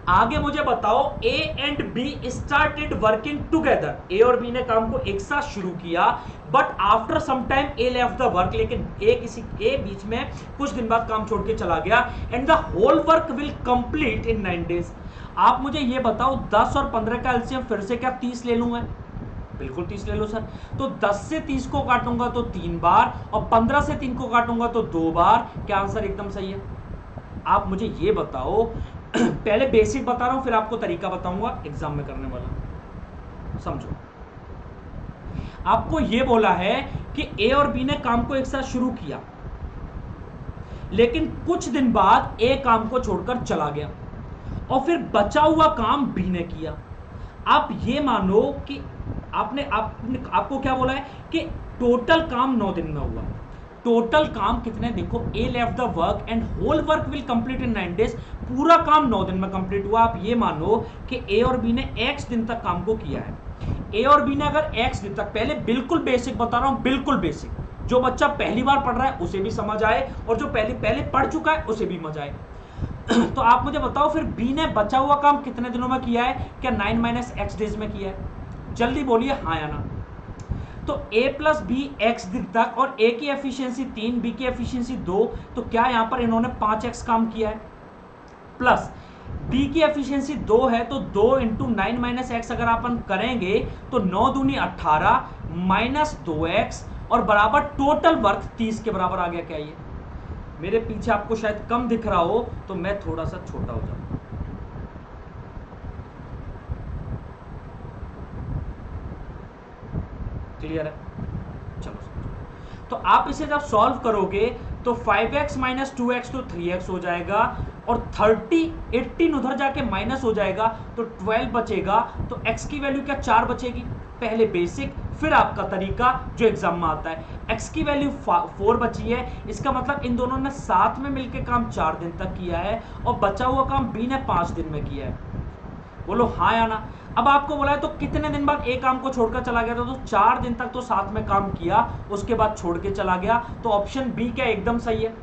S1: आगे मुझे बताओ A and B started working together। A और B ने काम को एक साथ शुरू किया, but after some time A left the work। लेकिन A बीच में कुछ दिन बाद काम छोड़ के चला गया। And the whole work will complete in 9 days। आप मुझे ये बताओ 10 और 15 का एलसीएम फिर से क्या 30 ले लूं मैं? बिल्कुल 30 ले लो सर। तो 10 से 30 को काटूंगा तो 3 बार और 15 से 3 को काटूंगा तो 2 बार। क्या आंसर एकदम सही है? आप मुझे ये बताओ, पहले बेसिक बता रहा हूं फिर आपको तरीका बताऊंगा एग्जाम में करने वाला। समझो, आपको ये बोला है कि A और B ने काम को एक साथ शुरू किया, लेकिन कुछ दिन बाद A काम को छोड़कर चला गया और फिर बचा हुआ काम B ने किया। आप ये मानो कि आपको क्या बोला है कि टोटल काम 9 दिन में हुआ। टोटल काम कितने? देखो A left the work and whole work will complete in 9 days। पूरा काम 9 दिन में कंप्लीट हुआ। आप ये मानो कि A और B ने X दिन तक काम को किया है। A और B ने अगर X दिन तक, पहले बिल्कुल बेसिक बता रहा हूं, बिल्कुल बेसिक, जो बच्चा पहली बार पढ़ रहा है उसे भी समझ आए और जो पहले पढ़ चुका है उसे भी मजा आए। तो आप मुझे बताओ फिर B ने बचा हुआ काम कितने दिनों में किया है? क्या 9 - X डेज में किया है? जल्दी बोलिए हाँ या ना। तो A + B X दिन तक, और A की एफिशिएंसी 3, B की एफिशिएंसी 2, तो क्या यहां पर इन्होंने 5x काम किया है। प्लस B की एफिशिएंसी 2 है, तो 2 × 9 - X अगर अपन करेंगे तो 9 दूनी 18 माइनस 2x और बराबर टोटल वर्क 30 के बराबर आ गया। क्या ये मेरे पीछे आपको शायद कम दिख रहा हो तो मैं थोड़ा सा छोटा हो जाऊं। क्लियर है? चलो, तो आप इसे जब सॉल्व करोगे तो 5x - 2x तो 3x हो जाएगा और 18 उधर जाके माइनस हो जाएगा तो 12 बचेगा। तो x की वैल्यू क्या 4 बचेगी। पहले बेसिक फिर आपका तरीका जो एग्जाम में आता है। x की वैल्यू 4 बची है, इसका मतलब इन दोनों ने साथ में मिलकर काम 4 दिन तक किया है और बचा हुआ काम B ने 5 दिन में किया है। बोलो हाँ या ना। अब आपको बोला है तो कितने दिन बाद A काम को छोड़कर चला गया था? तो 4 दिन तक तो साथ में काम किया, उसके बाद छोड़ के चला गया। तो ऑप्शन बी क्या एकदम सही है?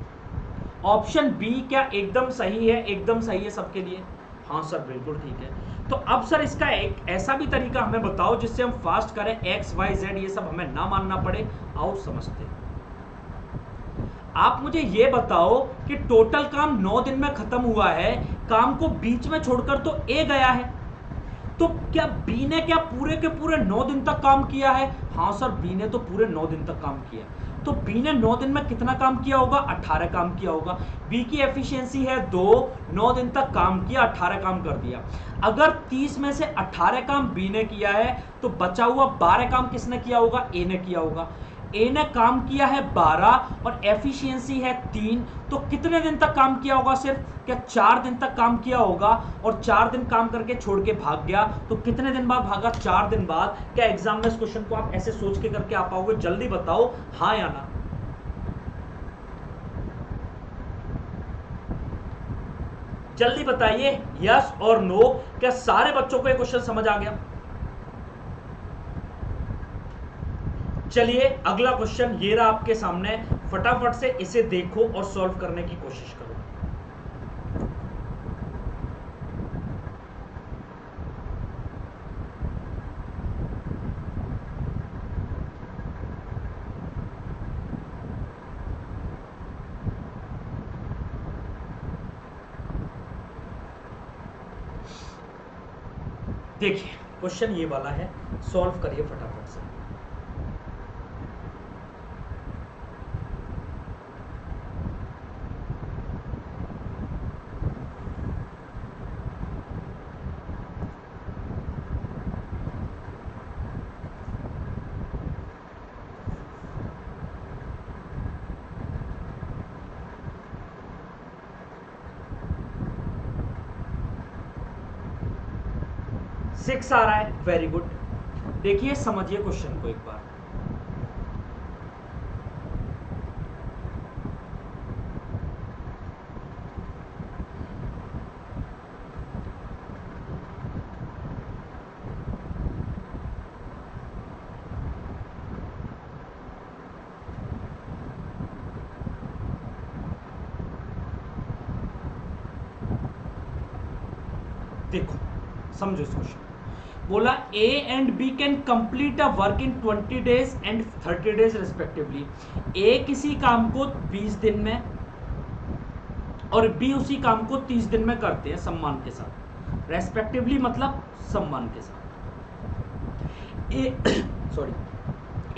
S1: ऑप्शन बी क्या एकदम सही है? एकदम सही है सबके लिए? हाँ सर बिल्कुल ठीक है। तो अब सर इसका एक ऐसा भी तरीका हमें बताओ जिससे हम फास्ट करें, X Y Z ये सब हमें ना मानना पड़े। आओ समझते हैं। आप मुझे ये बताओ कि टोटल काम 9 दिन में खत्म हुआ है, काम को बीच में छोड़कर तो ए गया है, तो क्या बी ने क्या पूरे के पूरे 9 दिन तक काम किया है? हाँ सर, बी ने तो पूरे 9 दिन तक काम किया। तो बी ने 9 दिन में कितना काम किया होगा? 18 काम किया होगा। बी की एफिशिएंसी है 2, 9 दिन तक काम किया, 18 काम कर दिया। अगर 30 में से 18 काम बी ने किया है तो बचा हुआ 12 काम किसने किया होगा? ए ने किया होगा। ए ने काम किया है 12 और एफिशिएंसी है 3, तो कितने दिन तक काम किया होगा? सिर्फ क्या 4 दिन तक काम किया होगा, और 4 दिन काम करके छोड़ के भाग गया। तो कितने दिन बाद भागा? 4 दिन बाद। क्या एग्जाम में इस क्वेश्चन को आप ऐसे सोच के करके आ पाओगे? जल्दी बताओ, हाँ या ना। जल्दी बताइए, यस और नो। क्या सारे बच्चों को ये क्वेश्चन समझ आ गया? चलिए अगला क्वेश्चन ये रहा आपके सामने, फटाफट से इसे देखो और सॉल्व करने की कोशिश करो। देखिए क्वेश्चन ये वाला है, सॉल्व करिए फटाफट से। सिक्स आ रहा है, वेरी गुड। देखिए समझिए क्वेश्चन को एक बार। देखो समझो इस क्वेश्चन। बोला A and B can complete a work in 20 days and 30 days respectively. A किसी काम को 20 दिन में और बी उसी काम को 30 दिन में करते हैं सम्मान के साथ। रेस्पेक्टिवली मतलब सम्मान के साथ।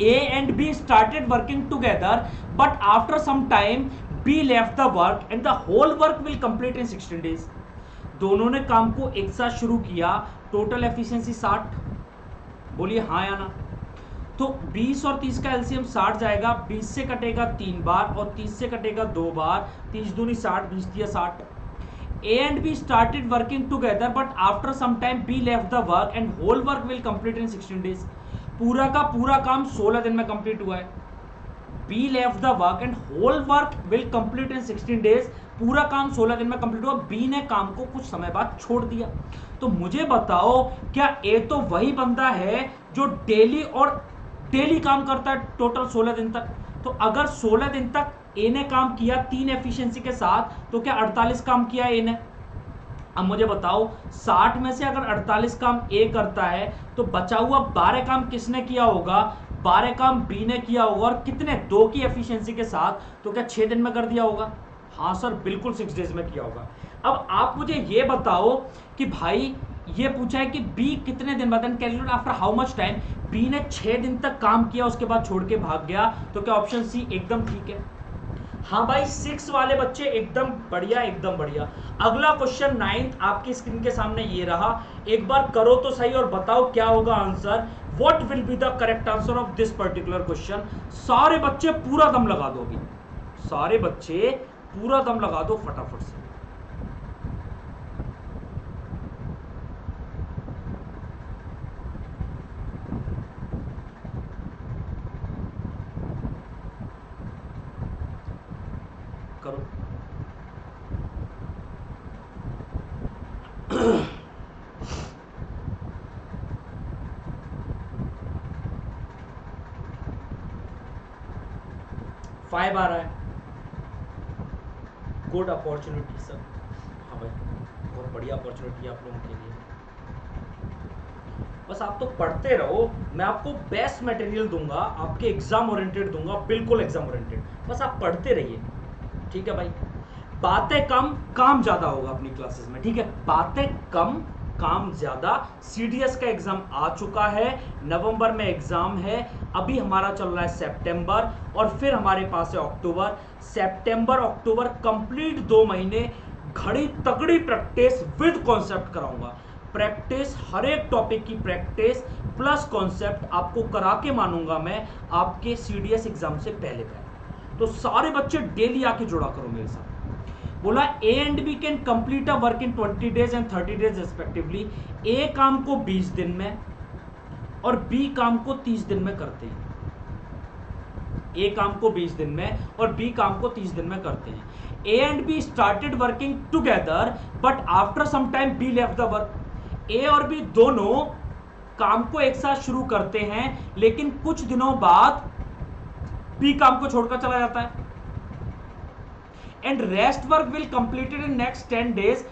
S1: A and B started working together but after some time B left the work and the whole work will complete in 16 days. दोनों ने काम को एक साथ शुरू किया, टोटल एफिशिएंसी 60। बोलिए हाँ या ना। तो 20 और 30 का एलसीएम 60 जाएगा, 20 से कटेगा 3 बार और 30 से कटेगा 2 बार, 30 दूनी 60, 20 दिया 60। A and B started working together but after some time B left the work and whole work will complete in 16 days. पूरा का पूरा काम 16 दिन में कंप्लीट हुआ है। B left the work and whole work will complete in 16 days. पूरा काम 16 दिन में कंप्लीट हुआ, बी ने काम को कुछ समय बाद छोड़ दिया। तो मुझे बताओ, क्या ए तो वही बंदा है जो डेली काम करता है टोटल 16 दिन तक? तो अगर 16 दिन तक ए ने काम किया 3 एफिशिएंसी के साथ, तो क्या 48 काम किया ए ने? अब मुझे बताओ 60 में से अगर 48 काम ए करता है तो बचा हुआ 12 काम किसने किया होगा? 12 काम बी ने किया होगा, और कितने? 2 की एफिशिएंसी के साथ। तो क्या 6 दिन में कर दिया होगा? हाँ सर बिल्कुल 6 डेज में किया होगा। अब आप मुझे ये बताओ कि भाई ये पूछा है कि बी कितने दिन बाद, calculate after how much time. B ने 6 दिन तक काम किया, उसके बाद छोड़ के भाग गया। तो क्या ऑप्शन सी एकदम ठीक है? हाँ भाई 6 वाले बच्चे एकदम बढ़िया, एकदम बढ़िया। अगला क्वेश्चन 9th आपकी स्क्रीन के सामने ये रहा। एक बार करो तो सही और बताओ क्या होगा answer. What will be the correct answer of this particular question? सारे बच्चे पूरा दम लगा दो अभी, सारे बच्चे पूरा दम लगा दो फटाफट से। करो। फाइव आ रहा है, गुड अपॉर्चुनिटी सर। हाँ भाई बहुत बढ़िया अपॉर्चुनिटी है आप लोगों के लिए। बस आप तो पढ़ते रहो, मैं आपको बेस्ट मटेरियल दूंगा, आपके एग्जाम ओरिएंटेड दूंगा, बिल्कुल एग्जाम ओरिएंटेड, बस आप पढ़ते रहिए, ठीक है भाई। बातें कम काम ज्यादा होगा अपनी क्लासेस में, ठीक है, बातें कम काम ज्यादा। सीडीएस का एग्जाम आ चुका है, नवंबर में एग्जाम है, अभी हमारा चल रहा है सितंबर, और फिर हमारे पास है अक्टूबर। सितंबर अक्टूबर कंप्लीट 2 महीने घड़ी तगड़ी प्रैक्टिस विद कॉन्सेप्ट कराऊंगा। प्रैक्टिस, हर एक टॉपिक की प्रैक्टिस प्लस कॉन्सेप्ट आपको करा के मानूंगा मैं आपके सीडीएस एग्जाम से पहले पहले। तो सारे बच्चे डेली आके जुड़ा करो मेरे साथ। बोला A and B can complete a work in 20 days and 30 days respectively. A काम को 20 दिन में और बी काम को 30 दिन में करते हैं। ए काम को 20 दिन में और बी काम को 30 दिन में करते हैं। A and B started working together but after some time B left the work. A और बी दोनों काम को एक साथ शुरू करते हैं, लेकिन कुछ दिनों बाद बी काम को छोड़कर चला जाता है। And rest work will completed in next 10 days.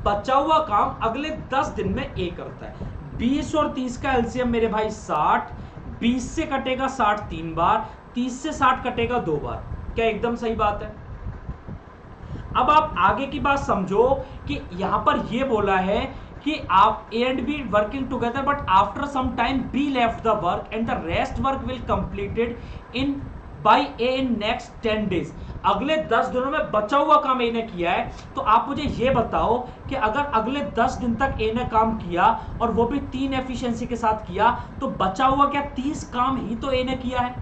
S1: बचा हुआ काम अगले 10 दिन में ए करता है। 20 और 30 का एलसीएम मेरे भाई 60। 20 से कटेगा 60 3 बार, 30 से 60 कटेगा 2 बार। क्या एकदम सही बात है? अब आप आगे की बात समझो कि यहां पर यह बोला है कि आप A and B working together but after some time B left the work and the rest work will completed in by A in next 10 days. अगले 10 दिनों में बचा हुआ काम ए ने किया है। तो आप मुझे यह बताओ कि अगर अगले 10 दिन तक ए ने काम किया और वो भी 3 एफिशिएंसी के साथ किया, तो बचा हुआ क्या 30 काम ही तो ए ने किया है?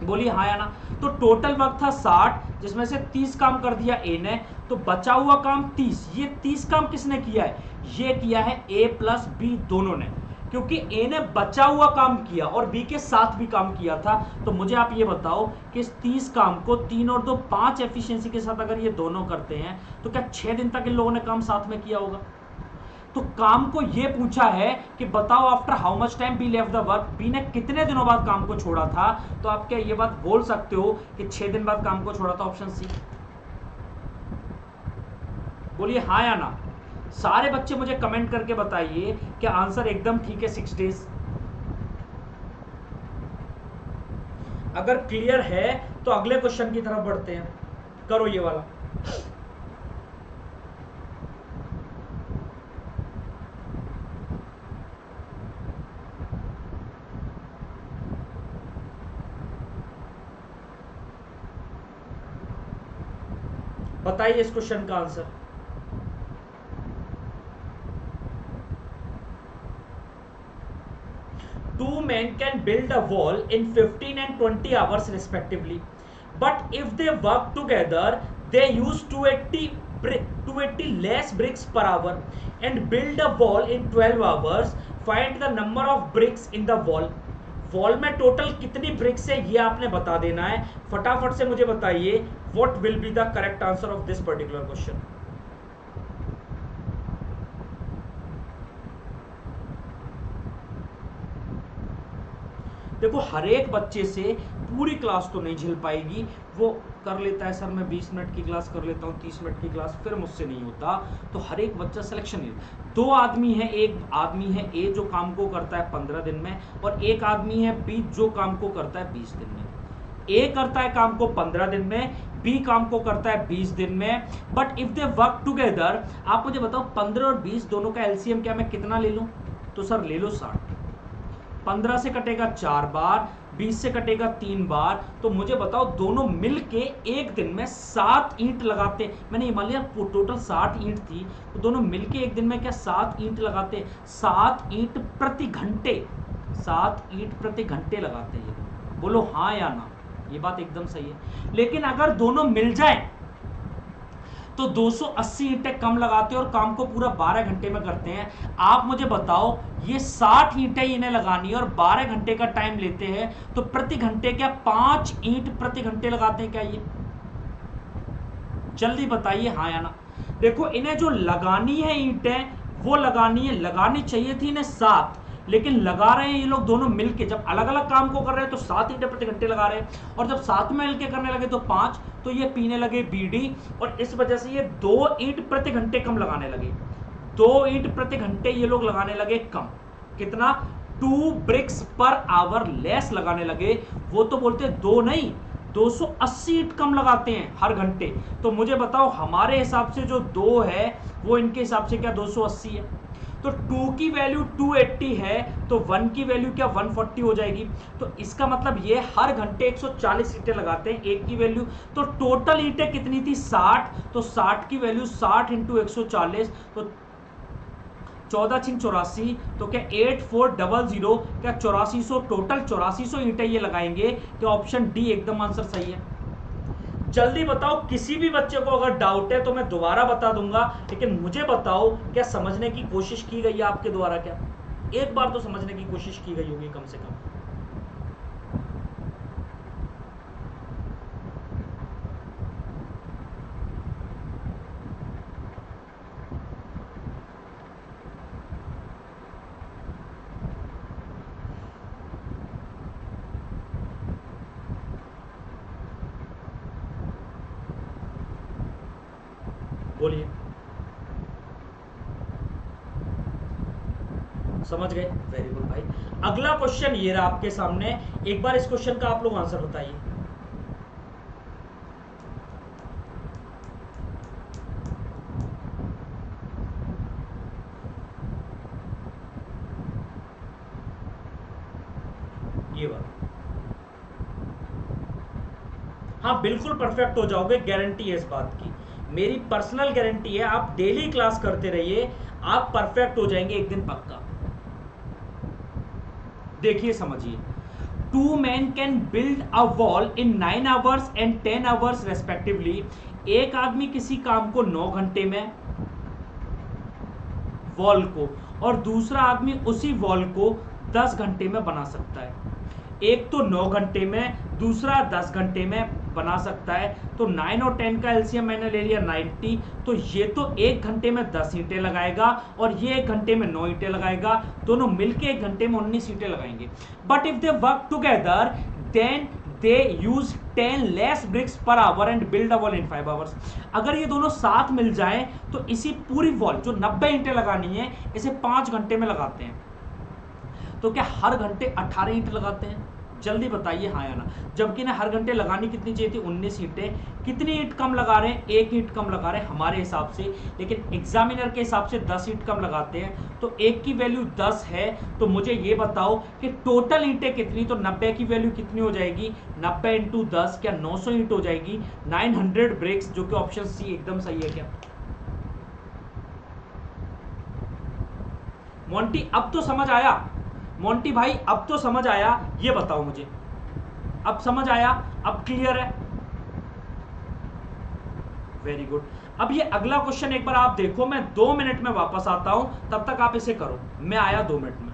S1: बोलिए हाँ या ना। तो टोटल वक्त था 60, जिसमें से 30 काम कर दिया ए ने, तो बचा हुआ काम 30। ये 30 काम किसने किया है? ये किया है ए प्लस बी दोनों ने, क्योंकि ए ने बचा हुआ काम किया और बी के साथ भी काम किया था। तो मुझे आप ये बताओ कि इस 30 काम को 3 और 2 5 एफिशिएंसी के साथ अगर ये दोनों करते हैं, तो क्या 6 दिन तक इन लोगों ने काम साथ में किया होगा? तो काम को ये पूछा है कि बताओ after how much time B left the work, B ने कितने दिनों बाद काम को छोड़ा था। तो आप क्या ये बात बोल सकते हो कि 6 दिन बाद काम को छोड़ा था? Option C. बोलिए हाँ या ना। सारे बच्चे मुझे कमेंट करके बताइए कि आंसर एकदम ठीक है 6 डेज। अगर क्लियर है तो अगले क्वेश्चन की तरफ बढ़ते हैं। करो ये वाला। बताइए इस क्वेश्चन का answer. Two men can build a wall in 15 and 20 hours respectively, but if they work together they use 280 less bricks per hour and build a wall in 12 hours. Find the number of bricks in the wall. Wall में total कितनी BRICS है ये आपने बता देना है। फटाफट से मुझे बताइए what will be the correct answer of this particular question. देखो हर एक बच्चे से पूरी क्लास तो नहीं झेल पाएगी, वो कर लेता है सर मैं 20 मिनट की क्लास कर लेता हूँ, 30 मिनट की क्लास, फिर मुझसे नहीं होता। तो हर एक बच्चा सिलेक्शन नहीं। 2 आदमी है, एक आदमी है ए जो काम को करता है 15 दिन में, और एक आदमी है बी जो काम को करता है 20 दिन में। ए करता है काम को 15 दिन में, बी काम को करता है 20 दिन में। But if they work together, आप मुझे बताओ 15 और 20 दोनों का एलसीएम क्या मैं कितना ले लूं? तो सर ले लो 60। 15 से कटेगा 4 बार, 20 से कटेगा 3 बार। तो मुझे बताओ दोनों मिलके एक दिन में 7 ईंट लगाते। मैंने ये मान लिया टोटल 60 ईंट थी, तो दोनों मिलके एक दिन में क्या 7 ईंट लगाते? 7 ईंट प्रति घंटे, 7 ईंट प्रति घंटे लगाते हैं ये। बोलो हाँ या ना। ये बात एकदम सही है। लेकिन अगर दोनों मिल जाए तो 280 ईंटें कम लगाते हैं और काम को पूरा 12 घंटे में करते हैं। आप मुझे बताओ ये 60 ईंटें इन्हें लगानी है और 12 घंटे का टाइम लेते हैं, तो प्रति घंटे क्या 5 ईंट प्रति घंटे लगाते हैं क्या ये? जल्दी बताइए हाँ या ना। देखो इन्हें जो लगानी है ईंटें वो लगानी चाहिए थी इन्हें 7, लेकिन लगा रहे हैं ये लोग दोनों मिलके। जब अलग अलग काम को कर रहे हैं तो 7 ईंटें प्रति घंटे लगा रहे हैं, और जब साथ में मिलके करने लगे तो 5, तो ये पीने लगे बीड़ी, और इस वजह से ये 2 ईंट प्रति घंटे कम लगाने लगे। 2 ईंट प्रति घंटे ये लोग लगाने लगे कम। कितना 2 ब्रिक्स पर आवर लेस लगाने लगे। वो तो बोलते दो नहीं 280 ईंट कम लगाते हैं हर घंटे। तो मुझे बताओ हमारे हिसाब से जो दो है वो इनके हिसाब से क्या 280 है। तो 2 की वैल्यू 280 है तो 1 की वैल्यू क्या 140 हो जाएगी। तो इसका मतलब ये हर घंटे 140 ईंटें लगाते हैं, एक की वैल्यू। तो टोटल ईंटें कितनी थी 60, तो 60 की वैल्यू 60 इंटू 140, तो 14×84, तो क्या 8400, क्या 8400, टोटल 8400 ईंटें ये लगाएंगे। क्या ऑप्शन डी एकदम आंसर सही है। जल्दी बताओ, किसी भी बच्चे को अगर डाउट है तो मैं दोबारा बता दूंगा, लेकिन मुझे बताओ क्या समझने की कोशिश की गई है आपके द्वारा। क्या एक बार तो समझने की कोशिश की गई होगी कम से कम। बोलिए। समझ गए, वेरी गुड भाई। अगला क्वेश्चन ये रहा आपके सामने, एक बार इस क्वेश्चन का आप लोग आंसर बताइए। ये बात, हाँ बिल्कुल परफेक्ट हो जाओगे, गारंटी है इस बात की, मेरी पर्सनल गारंटी है। आप डेली क्लास करते रहिए, आप परफेक्ट हो जाएंगे एक दिन पक्का। देखिए समझिए, 2 men can build a wall in 9 hours and 10 hours respectively. एक आदमी किसी काम को 9 घंटे में, वॉल को, और दूसरा आदमी उसी वॉल को 10 घंटे में बना सकता है। एक तो 9 घंटे में, दूसरा 10 घंटे में बना सकता है। तो 9 और 10 का एलसीएम मैंने ले लिया 90। तो ये तो 1 घंटे में 10 ईंटें लगाएगा और ये 1 घंटे में 9 ईंटें लगाएगा, दोनों मिलके 1 घंटे में 19 ईंटें लगाएंगे। But if they work together then they use 10 less bricks per hour and build a wall in 5 hours। अगर ये दोनों साथ मिल जाए तो इसी पूरी वॉल जो 90 ईंटें लगानी है इसे 5 घंटे में लगाते हैं। तो क्या हर घंटे 18 ईंट लगाते हैं? जल्दी बताइए हाँ या ना। जबकि ना हर घंटे लगानी कितनी चाहिए थी 19 ईंटें। कितनी ईंट कम लगा रहे हैं? 1 ईंट कम लगा रहे हैं हमारे हिसाब से, लेकिन एग्जामिनर के हिसाब से 10 ईंट कम लगाते हैं। तो एक की वैल्यू 10 है, तो मुझे ये बताओ कि टोटल ईंटें कितनी। तो 90 की वैल्यू कितनी हो जाएगी? 90 इंटू 10, क्या 900 ईंट हो जाएगी? 900 ब्रिक्स, जो कि ऑप्शन सी एकदम सही है। क्या मोंटी अब तो समझ आया? मोंटी भाई अब तो समझ आया, ये बताओ मुझे, अब समझ आया? अब क्लियर है? Very good. अब ये अगला क्वेश्चन एक बार आप देखो, मैं 2 मिनट में वापस आता हूं, तब तक आप इसे करो। मैं आया 2 मिनट में।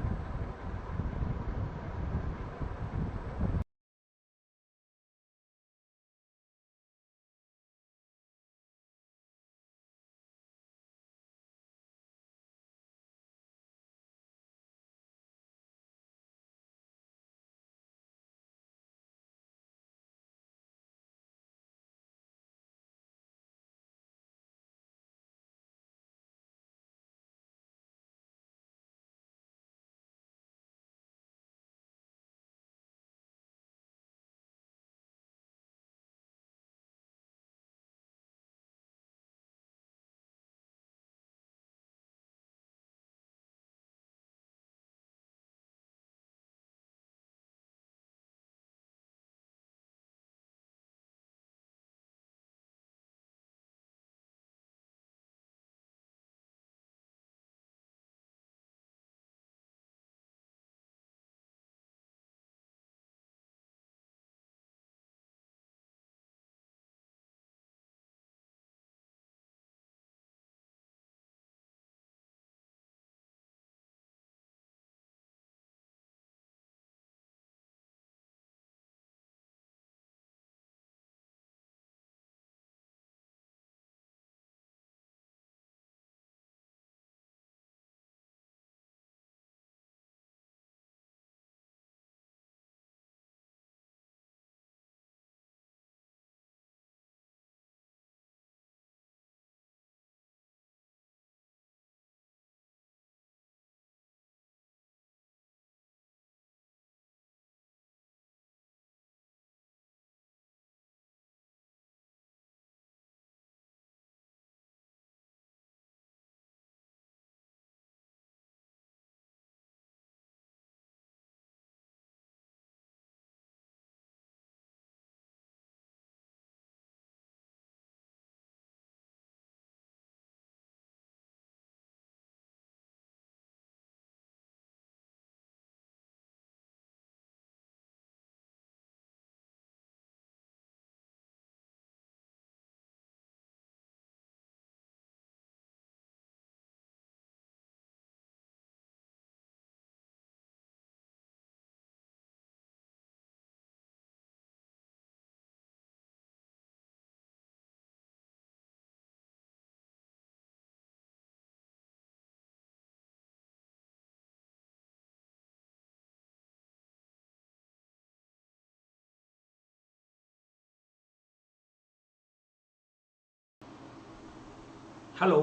S1: हेलो,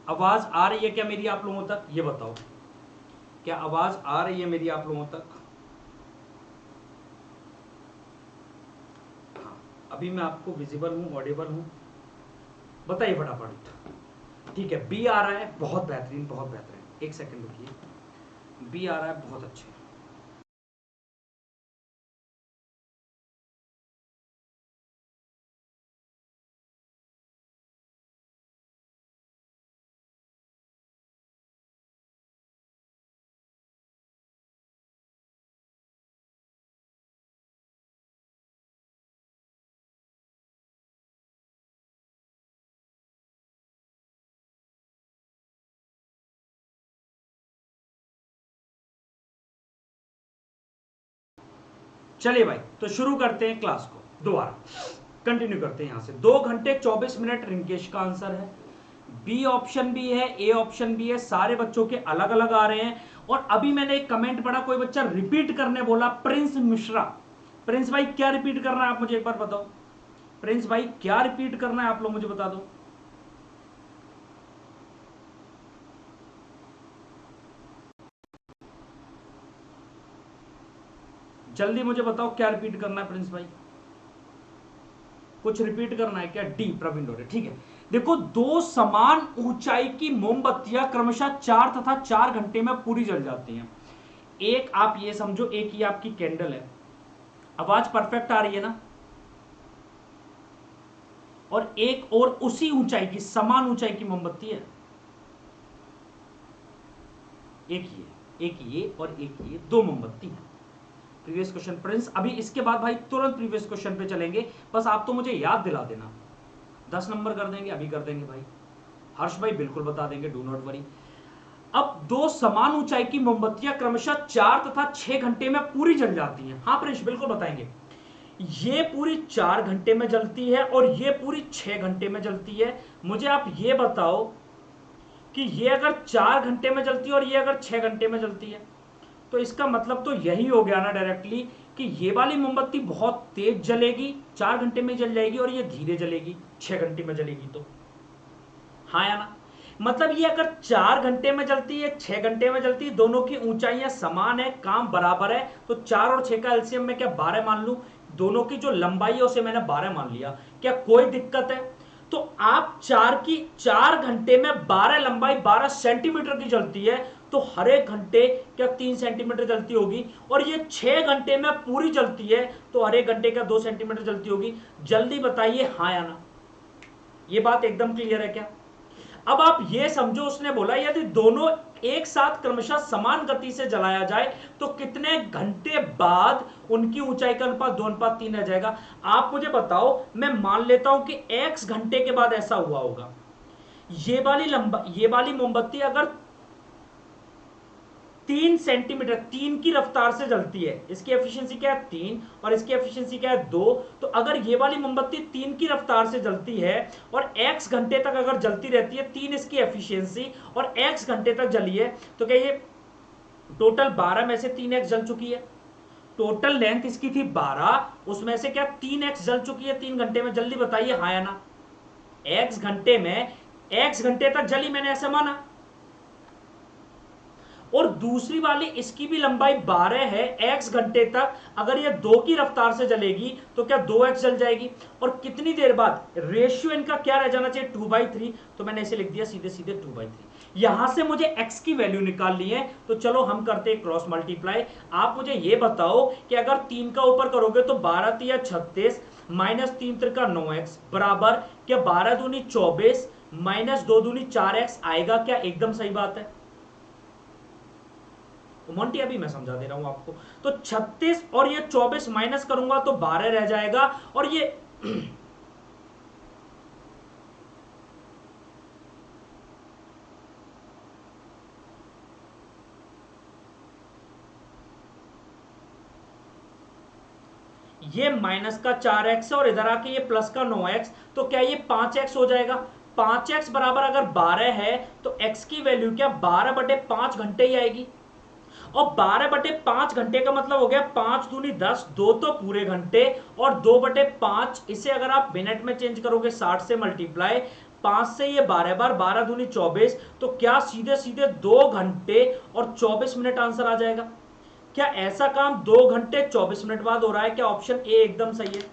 S1: आवाज आ रही है क्या मेरी आप लोगों तक? ये बताओ, क्या आवाज आ रही है मेरी आप लोगों तक? हाँ, अभी मैं आपको विजिबल हूं, ऑडिबल हूं? बताइए फटाफट। ठीक है, बी आ रहा है, बहुत बेहतरीन, बहुत बेहतरीन। एक सेकंड रुकिए, बी आ रहा है, बहुत अच्छे। चलिए भाई, तो शुरू करते हैं क्लास को दोबारा, कंटिन्यू करते हैं यहां से। 2 घंटे 24 मिनट रिंकेश का आंसर है। बी ऑप्शन भी है, ए ऑप्शन भी है, सारे बच्चों के अलग अलग आ रहे हैं। और अभी मैंने एक कमेंट पढ़ा, कोई बच्चा रिपीट करने बोला, प्रिंस मिश्रा। प्रिंस भाई क्या रिपीट करना है आप मुझे एक बार बताओ। प्रिंस भाई क्या रिपीट करना है आप लोग मुझे बता दो। जल्दी मुझे बताओ क्या रिपीट करना है प्रिंस भाई। कुछ रिपीट करना है क्या? डी प्रवीण डोरे, ठीक है। देखो, दो समान ऊंचाई की मोमबत्तियां क्रमशः 4 तथा 4 घंटे में पूरी जल जाती हैं। एक आप ये समझो, एक ही आपकी कैंडल है। आवाज परफेक्ट आ रही है ना? और एक और उसी ऊंचाई की, समान ऊंचाई की मोमबत्ती है। एक ये, एक ये और एक ये, दो मोमबत्ती है। प्रीवियस क्वेश्चन प्रिंस, अभी इसके बाद भाई तुरंत प्रीवियस क्वेश्चन पे चलेंगे। बस आप तो मुझे याद दिला देना। 10 नंबर कर देंगे, अभी कर देंगे भाई। हर्ष भाई बिल्कुल बता देंगे, डू नॉट वरी। अब दो समान ऊंचाई की मोमबत्तियां क्रमशः 4 तथा 6 घंटे में पूरी जल जाती हैं। हाँ प्रिंस बिल्कुल बताएंगे। ये पूरी 4 घंटे में जलती है और ये पूरी 6 घंटे में जलती है। मुझे आप ये बताओ कि ये अगर 4 घंटे में जलती है और ये अगर 6 घंटे में जलती है, तो इसका मतलब तो यही हो गया ना डायरेक्टली, कि ये वाली मोमबत्ती बहुत तेज जलेगी, 4 घंटे में जल जाएगी, और ये धीरे जलेगी, 6 घंटे में जलेगी। तो हाँ या ना? मतलब ये अगर 4 घंटे में जलती है, 6 घंटे में जलती है, दोनों की ऊंचाइयां समान है, काम बराबर है, तो 4 और 6 का एलसीएम में क्या 12 मान लूं? दोनों की जो लंबाई है उसे मैंने 12 मान लिया। क्या कोई दिक्कत है? तो आप 4 घंटे में 12 लंबाई 12 सेंटीमीटर की जलती है, तो हर एक घंटे क्या 3 सेंटीमीटर जलती होगी। और ये 6 घंटे में पूरी जलती है, तो हर एक घंटे का 2 सेंटीमीटर जलती होगी। जल्दी बताइए हाँ या ना? ये बात एकदम क्लियर है क्या? अब आप ये समझो, उसने बोला यदि दोनों एक साथ क्रमशः समान गति से जलाया जाए तो कितने घंटे बाद उनकी ऊंचाई का अनुपात 2:3 रह जाएगा। आप मुझे बताओ, मैं मान लेता हूं कि x घंटे के बाद ऐसा हुआ होगा। ये वाली मोमबत्ती अगर 3 सेंटीमीटर, 3 की रफ्तार से जलती है, इसकी एफिशिएंसी क्या है 3 और इसकी एफिशिएंसी क्या है 2, तो अगर ये वाली मोमबत्ती 3 की रफ्तार से जलती है और x घंटे तक अगर जलती रहती है, 3 इसकी एफिशिएंसी और x घंटे तक जली है, तो क्या ये टोटल 12 में से 3x जल चुकी है? टोटल लेंथ इसकी थी 12, उसमें से क्या 3x जल चुकी है 3 घंटे में? जल्दी बताइए हाँ या ना? x घंटे में, x घंटे तक जली, मैंने ऐसा माना। और दूसरी वाली, इसकी भी लंबाई 12 है, x घंटे तक अगर ये 2 की रफ्तार से जलेगी तो क्या 2x जल जाएगी। और कितनी देर बाद? रेशियो इनका क्या रह जाना चाहिए? 2/3। तो मैंने इसे लिख दिया सीधे सीधे 2/3। यहां से मुझे x की वैल्यू निकालनी है, तो चलो हम करते हैं क्रॉस मल्टीप्लाई। आप मुझे ये बताओ कि अगर 3 का ऊपर करोगे तो 12 3 36 माइनस 3 3 9x बराबर क्या 12 दूनी 24 माइनस 2 दूनी 4x आएगा क्या? एकदम सही बात है। मोंटी अभी मैं समझा दे रहा हूं आपको। तो 36 और ये 24 माइनस करूंगा तो 12 रह जाएगा। और ये ये माइनस का 4x और इधर आके ये प्लस का 9x, तो क्या ये 5x हो जाएगा? 5x बराबर अगर 12 है तो x की वैल्यू क्या 12/5 घंटे ही आएगी। और 12/5 घंटे का मतलब हो गया 5 दूनी 10, 2 तो पूरे घंटे और 2/5, इसे अगर आप मिनट में चेंज करोगे 60 से मल्टीप्लाई, 5 से ये 12 बार, 12 दूनी 24, तो क्या सीधे सीधे 2 घंटे और 24 मिनट आंसर आ जाएगा? क्या ऐसा काम 2 घंटे 24 मिनट बाद हो रहा है? क्या ऑप्शन ए एकदम सही है?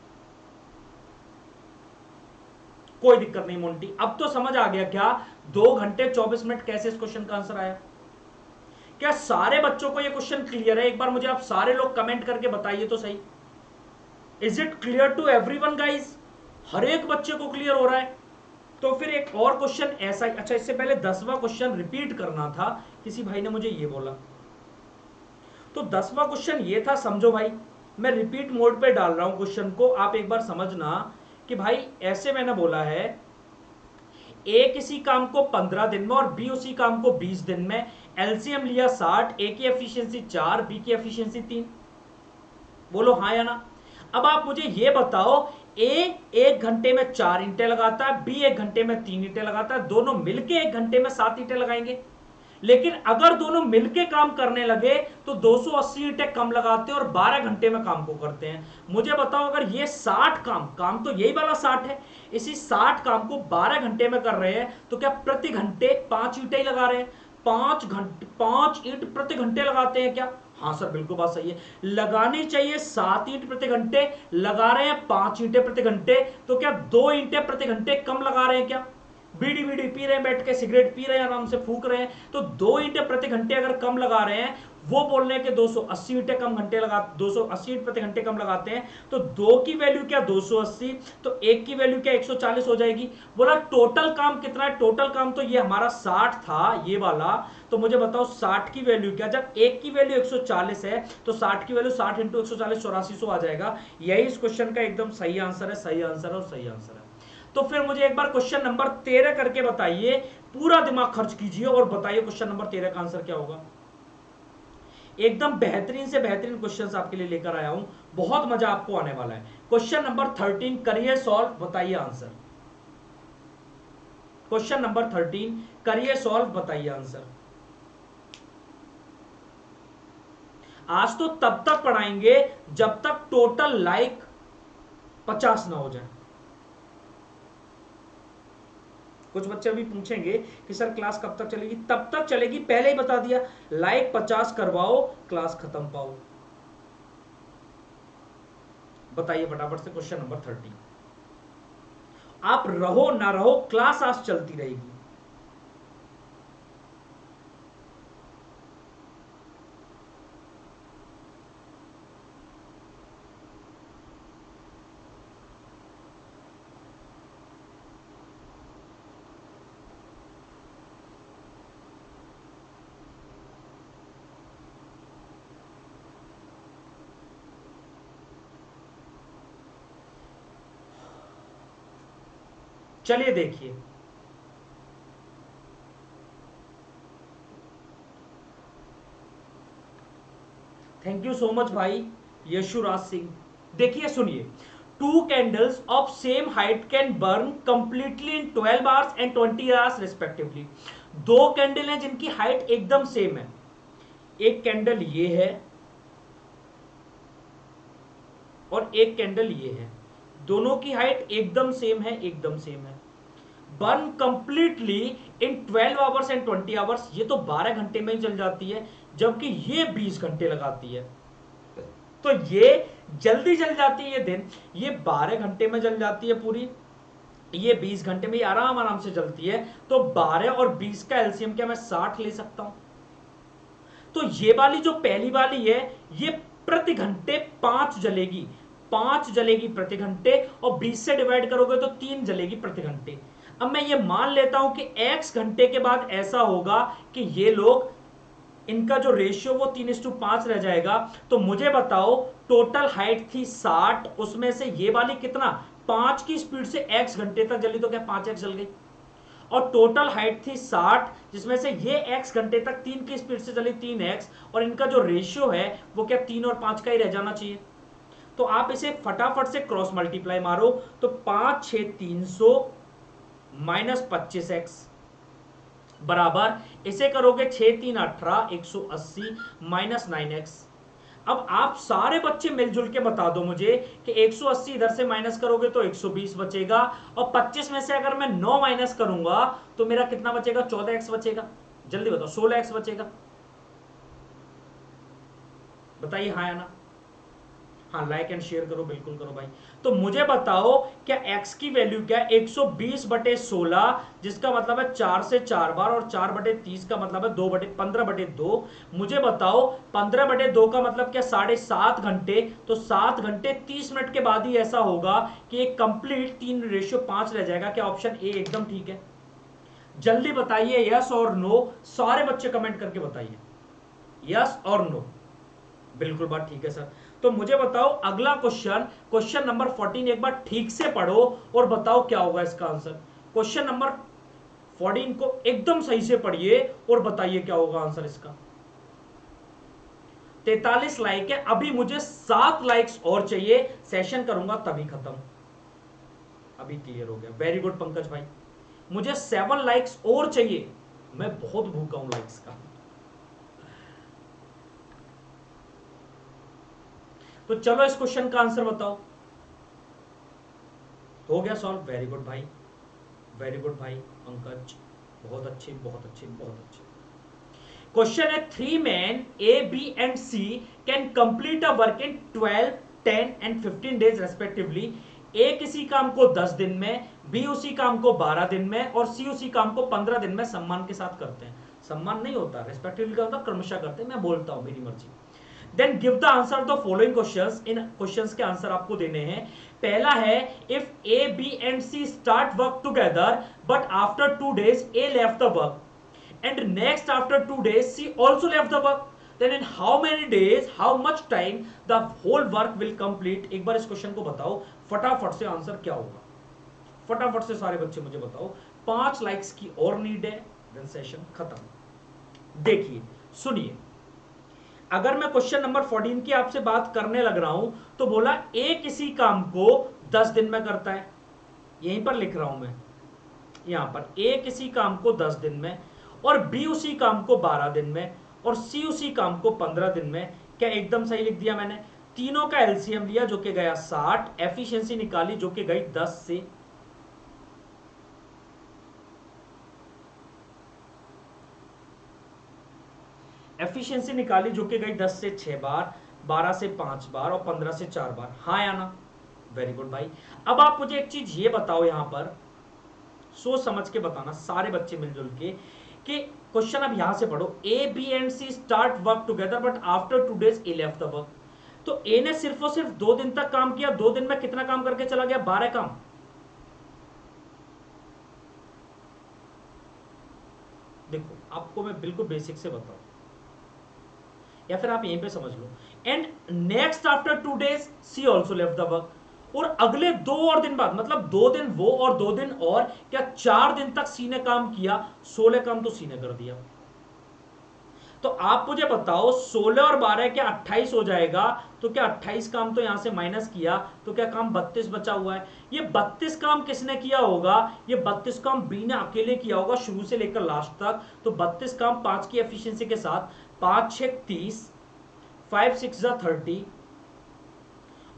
S1: कोई दिक्कत नहीं मोंटी, अब तो समझ आ गया क्या 2 घंटे 24 मिनट कैसे इस क्वेश्चन का आंसर आया? क्या सारे बच्चों को ये क्वेश्चन क्लियर है? एक बार मुझे आप सारे लोग कमेंट करके बताइए तो सही। Is it clear to everyone guys? हर एक बच्चे को क्लियर हो रहा है? तो फिर एक और क्वेश्चन ऐसा ही, अच्छा इससे पहले 10वां क्वेश्चन रिपीट करना था, किसी भाई ने मुझे ये बोला। तो 10वां क्वेश्चन ये था, समझो भाई, मैं रिपीट मोड पे डाल रहा हूं क्वेश्चन को, आप एक बार समझना कि भाई ऐसे मैंने बोला है, ए किसी काम को 15 दिन में और बी उसी काम को 20 दिन में, एलसीएम लिया 60, ए की एफिशिएंसी 4, बी की एफिशिएंसी 3। बोलो हाँ या ना। अब आप मुझे ये बताओ, ए 1 घंटे में 4 ईंटें लगाता है, बी 1 घंटे में 3 ईंटें लगाता है, दोनों मिलके 1 घंटे में 7 ईंटें लगाएंगे। लेकिन अगर दोनों मिलके काम करने लगे तो 280 ईंटें कम लगाते हैं और 12 घंटे में काम को करते हैं। मुझे बताओ, अगर ये 60 काम तो यही वाला 60 है, इसी 60 काम को 12 घंटे में कर रहे हैं, तो क्या प्रति घंटे 5 ईंटें ही लगा रहे हैं? 5 ईंट प्रति घंटे लगाते हैं क्या? हाँ सर बिल्कुल बात सही है, लगानी चाहिए 7 ईंट प्रति घंटे, लगा रहे हैं 5 ईंटें प्रति घंटे, तो क्या 2 ईंटें प्रति घंटे कम लगा रहे हैं क्या? बीड़ी बीड़ी पी रहे हैं, बैठ के सिगरेट पी रहे हैं, आराम से फूक रहे हैं, तो 2 ईंटें प्रति घंटे अगर कम लगा रहे हैं, वो बोल रहे हैं कि 280 ईंटें कम घंटे लगा, 280 ईंट प्रति घंटे कम लगाते हैं, तो 2 की वैल्यू क्या 280, तो 1 की वैल्यू क्या 140 हो जाएगी। बोला टोटल काम कितना है? टोटल काम तो ये हमारा 60 था ये वाला, तो मुझे बताओ 60 की वैल्यू क्या? जब 1 की वैल्यू 140 है तो 60 की वैल्यू 60 इंटू 140 8400 आ जाएगा। यही इस क्वेश्चन का एकदम सही आंसर है, सही आंसर है और सही आंसर है। तो फिर मुझे एक बार क्वेश्चन नंबर 13 करके बताइए, पूरा दिमाग खर्च कीजिए और बताइए क्वेश्चन नंबर 13 का आंसर क्या होगा। एकदम बेहतरीन से बेहतरीन क्वेश्चंस आपके लिए लेकर आया हूं, बहुत मजा आपको आने वाला है। क्वेश्चन नंबर 13 करिए सॉल्व, बताइए आंसर। क्वेश्चन नंबर 13 करिए सॉल्व, बताइए आंसर। आज तो तब तक पढ़ाएंगे जब तक टोटल लाइक 50 ना हो जाए। कुछ बच्चे भी पूछेंगे कि सर क्लास कब तक चलेगी? तब तक चलेगी, पहले ही बता दिया, लाइक 50 करवाओ, क्लास खत्म पाओ। बताइए फटाफट से क्वेश्चन नंबर 13। आप रहो ना रहो, क्लास आज चलती रहेगी। चलिए देखिए, थैंक यू सो मच भाई यशुराज सिंह। देखिए सुनिए, 2 candles of same height can burn completely in 12 hours and 20 hours respectively. 2 candle हैं जिनकी हाइट एकदम सेम है, एक कैंडल ये है और एक कैंडल ये है, दोनों की हाइट एकदम सेम है, एकदम सेम है। Burn completely in 12 hours and 20 hours, ये तो 12 घंटे में ही जल जाती है, जबकि ये 20 घंटे लगाती है। तो ये जल्दी जल जाती है ये दिन, ये 12 घंटे में जल जाती है पूरी, ये 20 घंटे में आराम आराम से जलती है। तो 12 और 20 का एलसीएम क्या मैं 60 ले सकता हूं? तो ये वाली जो पहली वाली है, ये प्रति घंटे 5 जलेगी, 5 जलेगी प्रति घंटे, और 20 से डिवाइड करोगे तो 3 जलेगी प्रति घंटे। अब मैं ये मान लेता हूं कि x घंटे के बाद ऐसा होगा कि ये लोग, इनका जो रेशियो वो 3:5 रह जाएगा। तो मुझे बताओ, टोटल हाइट थी 60, उसमें से ये वाली कितना 5 की स्पीड से x घंटे तक जली, तो क्या 5x जल गई। और टोटल हाइट थी 60, जिसमें से ये x घंटे तक 3 की स्पीड से चली 3x, और इनका जो रेशियो है वो क्या 3 और 5 का ही रह जाना चाहिए। तो आप इसे फटाफट से क्रॉस मल्टीप्लाई मारो, तो 5 6 300 माइनस 25x बराबर, इसे करोगे 6 3 18 180 माइनस 9x। अब आप सारे बच्चे मिलजुल के बता दो मुझे कि 180 इधर से माइनस करोगे तो 120 बचेगा, और 25 में से अगर मैं 9 माइनस करूंगा तो मेरा कितना बचेगा? 14x बचेगा। जल्दी बताओ, 16x बचेगा। बताइए हाँ या ना। हाँ, लाइक एंड शेयर करो, बिल्कुल करो भाई। तो मुझे बताओ क्या x की वैल्यू क्या है? 120/16, जिसका मतलब है 4 से 4 बार, और 4/30 का मतलब है 15/2। मुझे बताओ 15/2 का मतलब क्या? 7.5 घंटे। तो 7 घंटे 30 मिनट के बाद ही ऐसा होगा कि एक कंप्लीट 3:5 रह जाएगा। क्या ऑप्शन ए एकदम ठीक है? जल्दी बताइए यस और नो, सारे बच्चे कमेंट करके बताइए यस और नो। बिल्कुल बात ठीक है सर। तो मुझे बताओ अगला क्वेश्चन, क्वेश्चन नंबर 14 एक बार ठीक से पढ़ो और बताओ क्या होगा इसका आंसर। क्वेश्चन नंबर 14 को एकदम सही से पढ़िए और बताइए क्या होगा आंसर इसका। 43 लाइक है, अभी मुझे 7 लाइक्स और चाहिए, सेशन करूंगा तभी खत्म। अभी क्लियर हो गया, वेरी गुड पंकज भाई। मुझे 7 लाइक्स और चाहिए, मैं बहुत भूखा हूं लाइक्स का। तो चलो इस क्वेश्चन का आंसर बताओ। हो गया सॉल्व, वेरी गुड भाई, वेरी गुड भाई पंकज, बहुत अच्छे बहुत अच्छे बहुत अच्छे। क्वेश्चन है 3 men A, B and C can complete a work in 12, 10 and 15 days respectively. A किसी काम को 10 दिन में, B उसी काम को 12 दिन में, और C उसी काम को 15 दिन में सम्मान के साथ करते हैं। सम्मान नहीं होता, रेस्पेक्टिवली का होता, क्रमशः करते हैं। मैं बोलता हूं, मेरी मर्जी। Then give the answer of the following questions. इन क्वेश्चंस के आंसर आपको देने हैं। पहला है if A B and C start work together but after 2 days A left the work and next after 2 days she also left the work, then in how many days, how much time the whole work will complete। एक बार इस question को बताओ फटाफट से, answer क्या होगा फटाफट से सारे बच्चे मुझे बताओ। 5 लाइक्स की और नीड है, देन सेशन खत्म। देखिए सुनिए, अगर मैं क्वेश्चन नंबर 14 की आपसे बात करने लग रहा हूं तो बोला ए किसी काम को 10 दिन में करता है, यहीं पर लिख रहा हूं मैं, यहां पर ए किसी काम को 10 दिन में, और बी उसी काम को 12 दिन में, और सी उसी काम को 15 दिन में। क्या एकदम सही लिख दिया मैंने? तीनों का एलसीएम लिया जो कि गया 60, एफिशिएंसी निकाली जो कि गई 10 से, एफिशिएंसी निकाली जो कि गई 10 से 6 बार, 12 से 5 बार और 15 से 4 बार। हाँ या ना? वेरी गुड भाई। अब आप मुझे एक चीज ये बताओ, यहां पर सोच समझ के बताना सारे बच्चे मिलजुल के, कि क्वेश्चन अब यहां से पढ़ो, A B and C start work together but after 2 days A left the work. तो ए ने सिर्फ और सिर्फ 2 दिन तक काम किया, 2 दिन में कितना काम करके चला गया? 12 काम। देखो आपको मैं बिल्कुल बेसिक से बताऊं, या फिर आप यहीं पे समझ लो। And next after 2 days C also left the work, और अगले 2 और दिन बाद, मतलब 2 दिन वो और 2 दिन और, क्या 4 दिन तक सी ने काम किया, 16 काम तो सी ने कर दिया। तो आप मुझे बताओ 16 और 12 क्या 28 हो जाएगा? तो क्या 28 काम तो यहां से माइनस किया तो क्या काम 32 बचा हुआ है? ये 32 काम किसने किया होगा? ये 32 काम बी ने अकेले किया होगा शुरू से लेकर लास्ट तक। तो 32 काम 5 की एफिशिएंसी के साथ, 5 6 30, 5 6 30,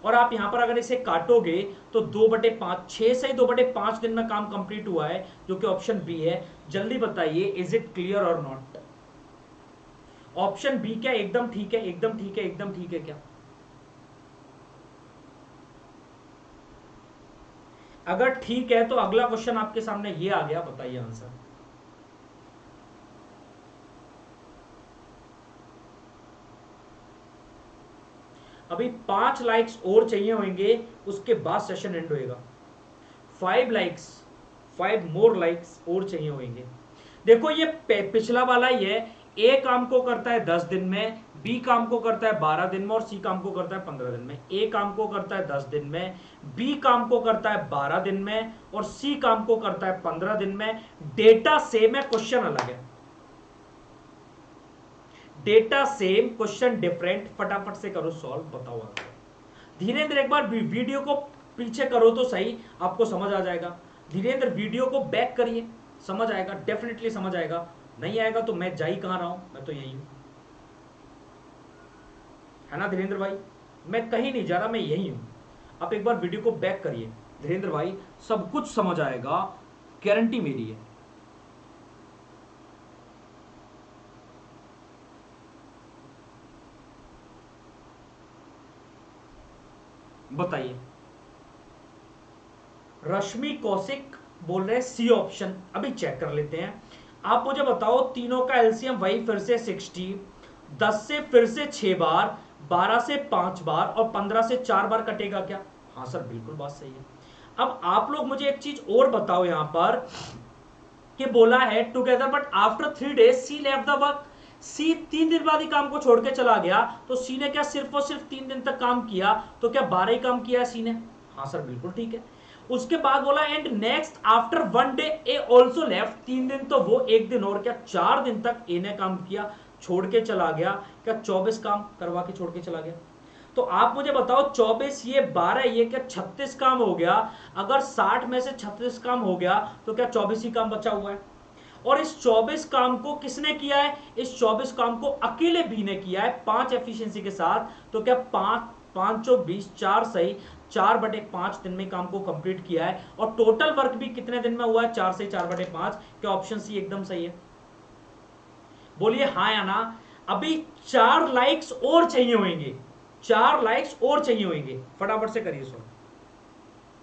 S1: और आप यहां पर अगर इसे काटोगे तो 2/5, 6 से ही 2/5 दिन में काम कंप्लीट हुआ है, जो कि ऑप्शन बी है। जल्दी बताइए, इज इट क्लियर और नॉट? ऑप्शन बी क्या एकदम ठीक है? एकदम ठीक है, एकदम ठीक है क्या? अगर ठीक है तो अगला क्वेश्चन आपके सामने ये आ गया, बताइए आंसर। अभी 5 लाइक्स और चाहिए होंगे, उसके बाद सेशन एंड होएगा। 5 लाइक्स, 5 मोर लाइक्स और चाहिए होंगे। देखो ये पिछला वाला ही है, ए काम को करता है 10 दिन में, बी काम को करता है 12 दिन में, और सी काम को करता है 15 दिन में। ए काम को करता है 10 दिन में, बी काम को करता है 12 दिन में, और सी काम को करता है 15 दिन में। डेटा सेम है, क्वेश्चन अलग है। Data same, question different. फटाफट से करो सॉल्व, बताओ आंसर। धीरेन्द्र एक बार वीडियो को पीछे करो तो सही, आपको समझ आ जाएगा। धीरेन्द्र वीडियो को बैक करिए, समझ आएगा, डेफिनेटली समझ आएगा। नहीं आएगा तो मैं जा ही कहां रहा हूं, मैं तो यही हूं। है ना धीरेन्द्र भाई? मैं कहीं नहीं जा रहा, मैं यही हूं। आप एक बार वीडियो को बैक करिए धीरेन्द्र भाई, सब कुछ समझ आएगा, गारंटी मेरी है। बताइए। रश्मि कौशिक बोल रहे हैं सी ऑप्शन, अभी चेक कर लेते हैं। आप मुझे बताओ, तीनों का एलसीएम वही फिर से 60, 10 से फिर से 6 बार, 12 से 5 बार और 15 से 4 बार कटेगा क्या? हाँ सर, बिल्कुल बात सही है। अब आप लोग मुझे एक चीज और बताओ, यहां पर कि बोला है together but after 3 days C left the work. C 3 दिन बाद ही काम को छोड़ के चला गया, तो सी ने क्या सिर्फ और सिर्फ 3 दिन तक काम किया? तो क्या 12 ही काम किया सी ने? हाँ सर, बिल्कुल ठीक है। उसके बाद बोला and next after 1 day A also left, 3 दिन तो वो, 1 दिन और क्या 4 दिन तक ए ने काम किया, छोड़ के चला गया। क्या 24 काम करवा के छोड़ के चला गया? तो आप मुझे बताओ, 24 ये 12 ये क्या 36 काम हो गया? अगर 60 में से 36 काम हो गया तो क्या 24 ही काम बचा हुआ है? और इस 24 काम को किसने किया है? इस 24 काम को अकेले बी ने किया है 5 एफिशिएंसी के साथ। तो क्या 5 चौक 20, 4 सही, 4/5 दिन में काम को कंप्लीट किया है। और टोटल वर्क भी कितने दिन में हुआ है? 4 से 4/5। क्या ऑप्शन सी एकदम सही है? बोलिए हाँ या ना। अभी 4 लाइक्स और चाहिए होंगे, 4 लाइक्स और चाहिए होंगे, फटाफट से करिए सो।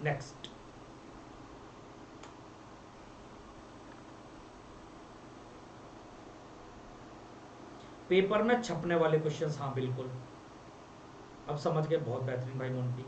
S1: नेक्स्ट, पेपर में छपने वाले क्वेश्चंस, हाँ बिल्कुल, अब समझ गए, बहुत बेहतरीन भाई मोंटी।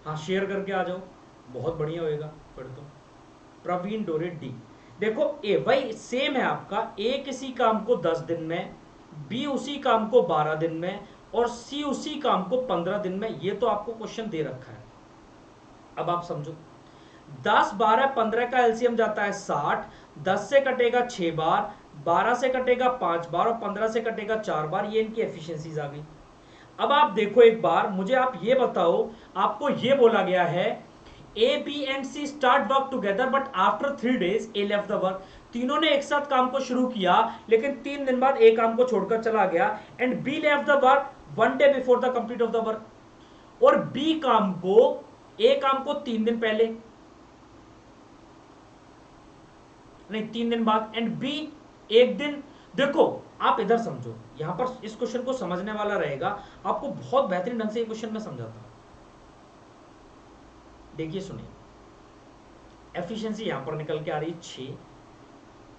S1: हाँ शेयर करके आ जाओ, बहुत बढ़िया होएगा फिर तो। प्रवीण डोरे डी, देखो ए भाई सेम है आपका, ए किसी काम को 10 दिन में, बी उसी काम को 12 दिन में और सी उसी काम को 15 दिन में, ये तो आपको क्वेश्चन दे रखा है। अब आप समझो, 10, 12, 15 का एलसीएम जाता है 60, 10 से कटेगा 6 बार, 12 से कटेगा 5 बार और 15 से कटेगा 4 बार, ये इनकी एफिशिएंसीज आ गई। अब आप देखो एक बार, मुझे आप ये बताओ, आपको ये बोला गया है A B and C start work together but after 3 days A left the work. तीनों ने एक साथ काम को शुरू किया, लेकिन 3 दिन बाद ए काम को छोड़कर चला गया। And B left the work 1 day before the complete of the work. और बी काम को, ए काम को 3 दिन पहले, नहीं 3 दिन बाद, एंड बी 1 दिन। देखो आप इधर समझो, यहां पर इस क्वेश्चन को समझने वाला रहेगा, आपको बहुत बेहतरीन ढंग से ये क्वेश्चन में समझाता हूं। देखिए सुनिए, एफिशिएंसी यहां पर निकल के आ रही है 6,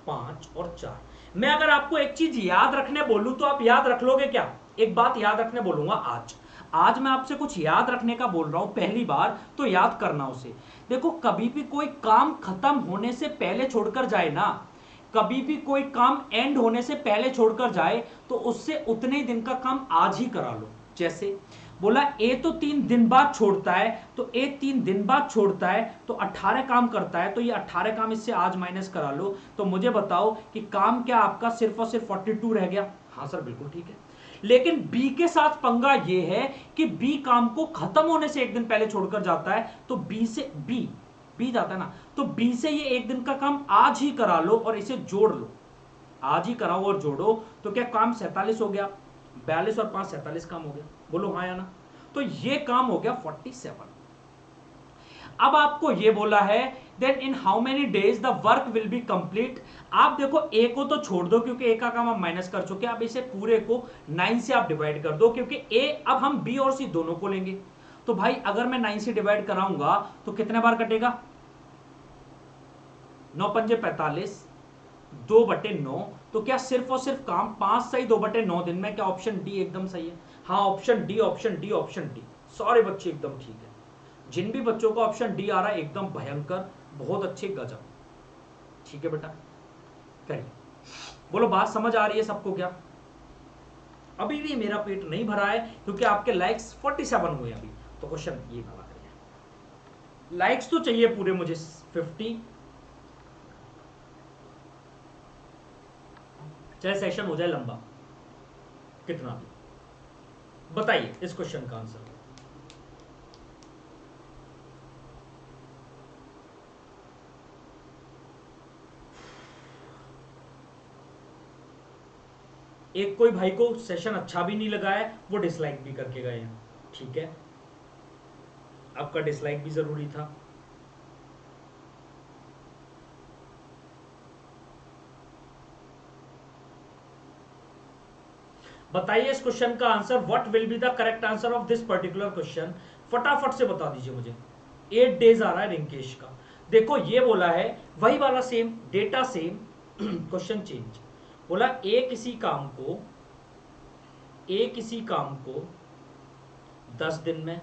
S1: 5 और 4। मैं अगर आपको एक चीज याद रखने बोलूं तो आप याद रख लोगे क्या? एक बात याद रखने बोलूंगा, आज मैं आपसे कुछ याद रखने का बोल रहा हूं पहली बार, तो याद करना उसे। देखो कभी भी कोई काम खत्म होने से पहले छोड़कर जाए ना, कभी भी कोई काम एंड होने से पहले छोड़कर जाए तो उससे उतने दिन का काम आज ही करा लो। जैसे बोला ए तो 3 दिन बाद छोड़ता है, तो ए 3 दिन बाद छोड़ता है तो 18 काम करता है, तो ये 18 काम इससे आज माइनस करा लो। तो मुझे बताओ कि काम क्या आपका सिर्फ और सिर्फ 42 रह गया? हाँ सर बिल्कुल ठीक है। लेकिन बी के साथ पंगा ये है कि बी काम को खत्म होने से 1 दिन पहले छोड़कर जाता है, तो बी से बी जाता है ना, तो बी से ये 1 दिन का काम आज ही करा लो और इसे जोड़ लो, आज ही कराओ और जोड़ो, तो क्या काम 47 हो गया, 42 और 5 47 काम हो गया। बोलो हाँ या ना? तो ये काम हो गया 47। अब आपको ये बोला है then in how many days the work will be complete. आप देखो ए को तो छोड़ दो क्योंकि ए का काम हम माइनस कर चुके हैं, अब इसे पूरे को 9 से आप डिवाइड कर दो क्योंकि ए अब हम बी और सी दोनों को लेंगे। तो भाई अगर मैं 9 से डिवाइड कराऊंगा तो कितने बार कटेगा? 9 पंजे 45, 2/9। तो क्या सिर्फ और सिर्फ काम 5 सही 2/9 दिन में? क्या ऑप्शन डी एकदम सही है? हाँ option D, option D, option D. Sorry बच्चे एकदम ठीक है, जिन भी बच्चों का ऑप्शन डी आ रहा है एकदम भयंकर, बहुत अच्छे, गजब। ठीक है बेटा, करिए। बोलो बात समझ आ रही है सबको क्या? अभी भी मेरा पेट नहीं भरा है क्योंकि आपके लाइक्स 47 हुए अभी, तो क्वेश्चन ये वाला करिए। लाइक्स तो चाहिए पूरे मुझे 50, चाहे सेशन हो जाए लंबा, कितना भी। बताइए इस क्वेश्चन का आंसर। एक कोई भाई को सेशन अच्छा भी नहीं लगा है, वो डिसलाइक भी करके गए हैं। ठीक है, आपका डिसलाइक भी जरूरी था। बताइए इस क्वेश्चन का answer. What will be the correct answer of this particular question? फटाफट से बता दीजिए मुझे। 8 डेज आ रहा है रिंकेश का। देखो ये बोला है वही वाला same data same, question change. बोला ए किसी काम को 10 दिन में,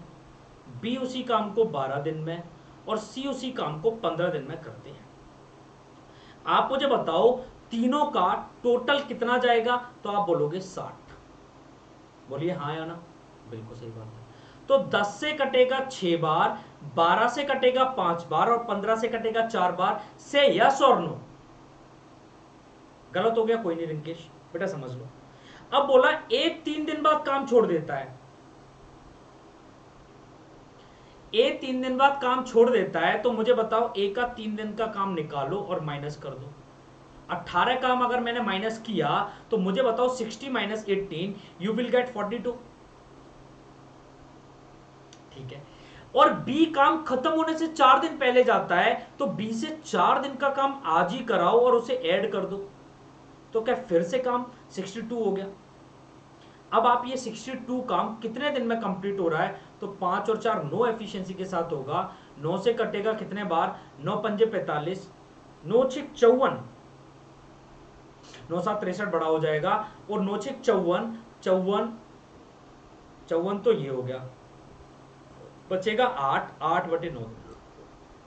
S1: बी उसी काम को 12 दिन में और सी उसी काम को 15 दिन में करते हैं। आप मुझे बताओ तीनों का टोटल कितना जाएगा? तो आप बोलोगे 60। बोलिए हाँ या ना। बिल्कुल सही बात है। तो 10 से कटेगा 6 बार, 12 से कटेगा 5 बार और 15 से कटेगा 4 बार। से यस और नो? गलत हो गया? कोई नहीं रिंकेश, बेटा समझ लो। अब बोला एक 3 दिन बाद काम छोड़ देता है, ए 3 दिन बाद काम छोड़ देता है, तो मुझे बताओ ए का 3 दिन का काम निकालो और माइनस कर दो। 18 काम अगर मैंने माइनस किया तो मुझे बताओ 60 माइनस 18 यू विल गेट 42। ठीक है, और बी काम खत्म होने से 4 दिन पहले जाता है, तो बी से 4 दिन का काम आज ही कराओ और उसे ऐड कर दो, तो क्या फिर से काम 62 हो गया। अब आप ये 62 काम कितने दिन में कंप्लीट हो रहा है? तो 5 और 4 9 एफिशिएंसी के साथ होगा। 9 से कटेगा कितने बार? 9 पंजे 45, 9 छिक 54, 9 7 63 बड़ा हो जाएगा और 9 छिक 54, 54 54 तो ये हो गया, बचेगा 8, 8/9,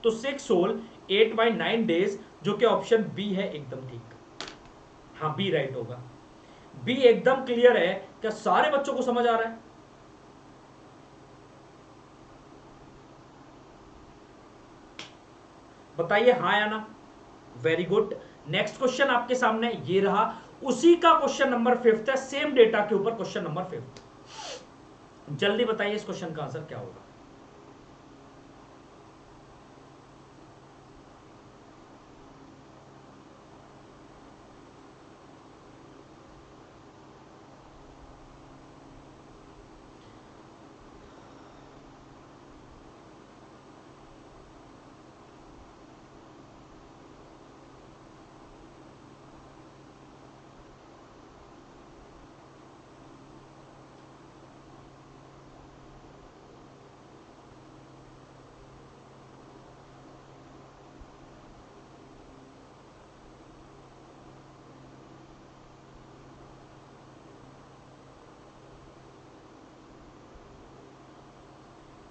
S1: तो 6 होल 8/9 डेज, जो कि ऑप्शन बी है एकदम ठीक। हाँ बी राइट होगा। बी एकदम क्लियर है। क्या सारे बच्चों को समझ आ रहा है? बताइए हाँ या ना। Very good. नेक्स्ट क्वेश्चन आपके सामने ये रहा, उसी का क्वेश्चन नंबर 5 है, सेम डेटा के ऊपर क्वेश्चन नंबर 5। जल्दी बताइए इस क्वेश्चन का आंसर क्या होगा।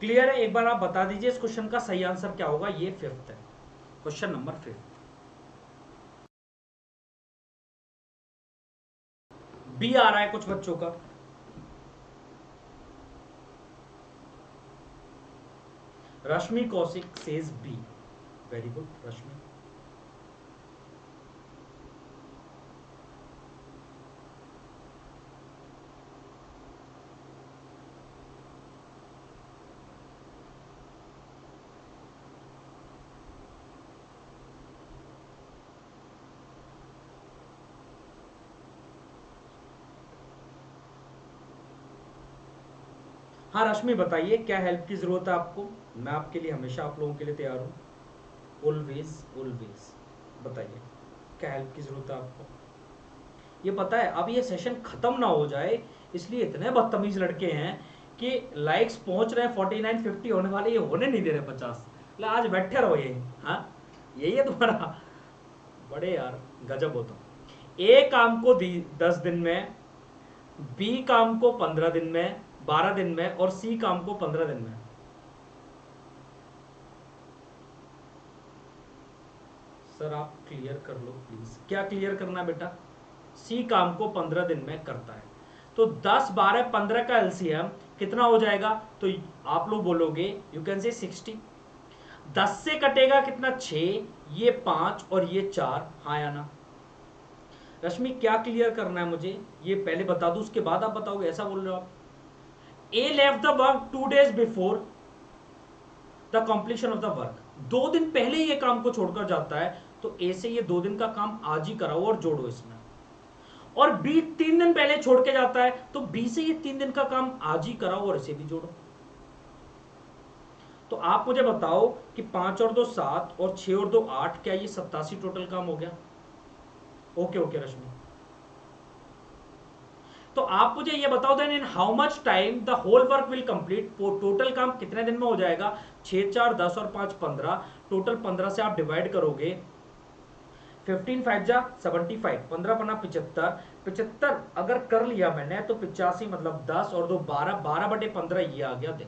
S1: क्लियर है? एक बार आप बता दीजिए इस क्वेश्चन का सही आंसर क्या होगा। ये 5th है, क्वेश्चन नंबर 5। बी आ रहा है कुछ बच्चों का। Rashmi Kaushik says B. Very good Rashmi. हाँ रश्मि बताइए क्या हेल्प की जरूरत है आपको? मैं आपके लिए हमेशा आप लोगों के लिए तैयार हूँ, ऑलवेज ऑलवेज। बताइए क्या हेल्प की जरूरत है आपको? ये पता है अब ये सेशन खत्म ना हो जाए, इसलिए इतने बदतमीज लड़के हैं कि लाइक्स पहुंच रहे हैं 49 50 होने वाले, ये होने नहीं दे रहे 50। आज बैठे रहो ये। हाँ यही है तुम्हारा। बड़े यार गजब हो तुम। ए काम को 10 दिन में, बी काम को 15 दिन में, 12 दिन में और सी काम को 15 दिन में। सर आप क्लियर कर लो प्लीज। क्या क्लियर करना है बेटा? सी काम को 15 दिन में करता है, तो 10 12 15 का एलसीएम कितना हो जाएगा? तो आप लोग बोलोगे यू कैन से 60। 10 से कटेगा कितना? 6, ये 5 और ये 4। हाँ या ना? रश्मि क्या क्लियर करना है मुझे ये पहले बता दूं, उसके बाद आप बताओगे, ऐसा बोल रहे हो आप? A left the work 2 days before the completion of the work. 2 दिन पहले ये काम को छोड़कर जाता है, तो ए से ये 2 दिन का काम आज ही कराओ और जोड़ो इसमें। और बी 3 दिन पहले छोड़ के जाता है, तो बी से ये 3 दिन का काम आज ही कराओ और इसे भी जोड़ो। तो आप मुझे बताओ कि 5 और 2 7 और 6 और 2 8, क्या ये 87 टोटल काम हो गया? Okay okay Rashmi. तो आप मुझे ये बताओ then in how much time the whole work will complete. Total काम कितने दिन में हो जाएगा? 6 4 10 और 5 15, टोटल 15 से आप डिवाइड करोगे, 15 5 जा 75, 15 पन्ना 75, 75 अगर कर लिया मैंने तो 85 मतलब 10 और 2 12, 12/15 ये आ गया दिन।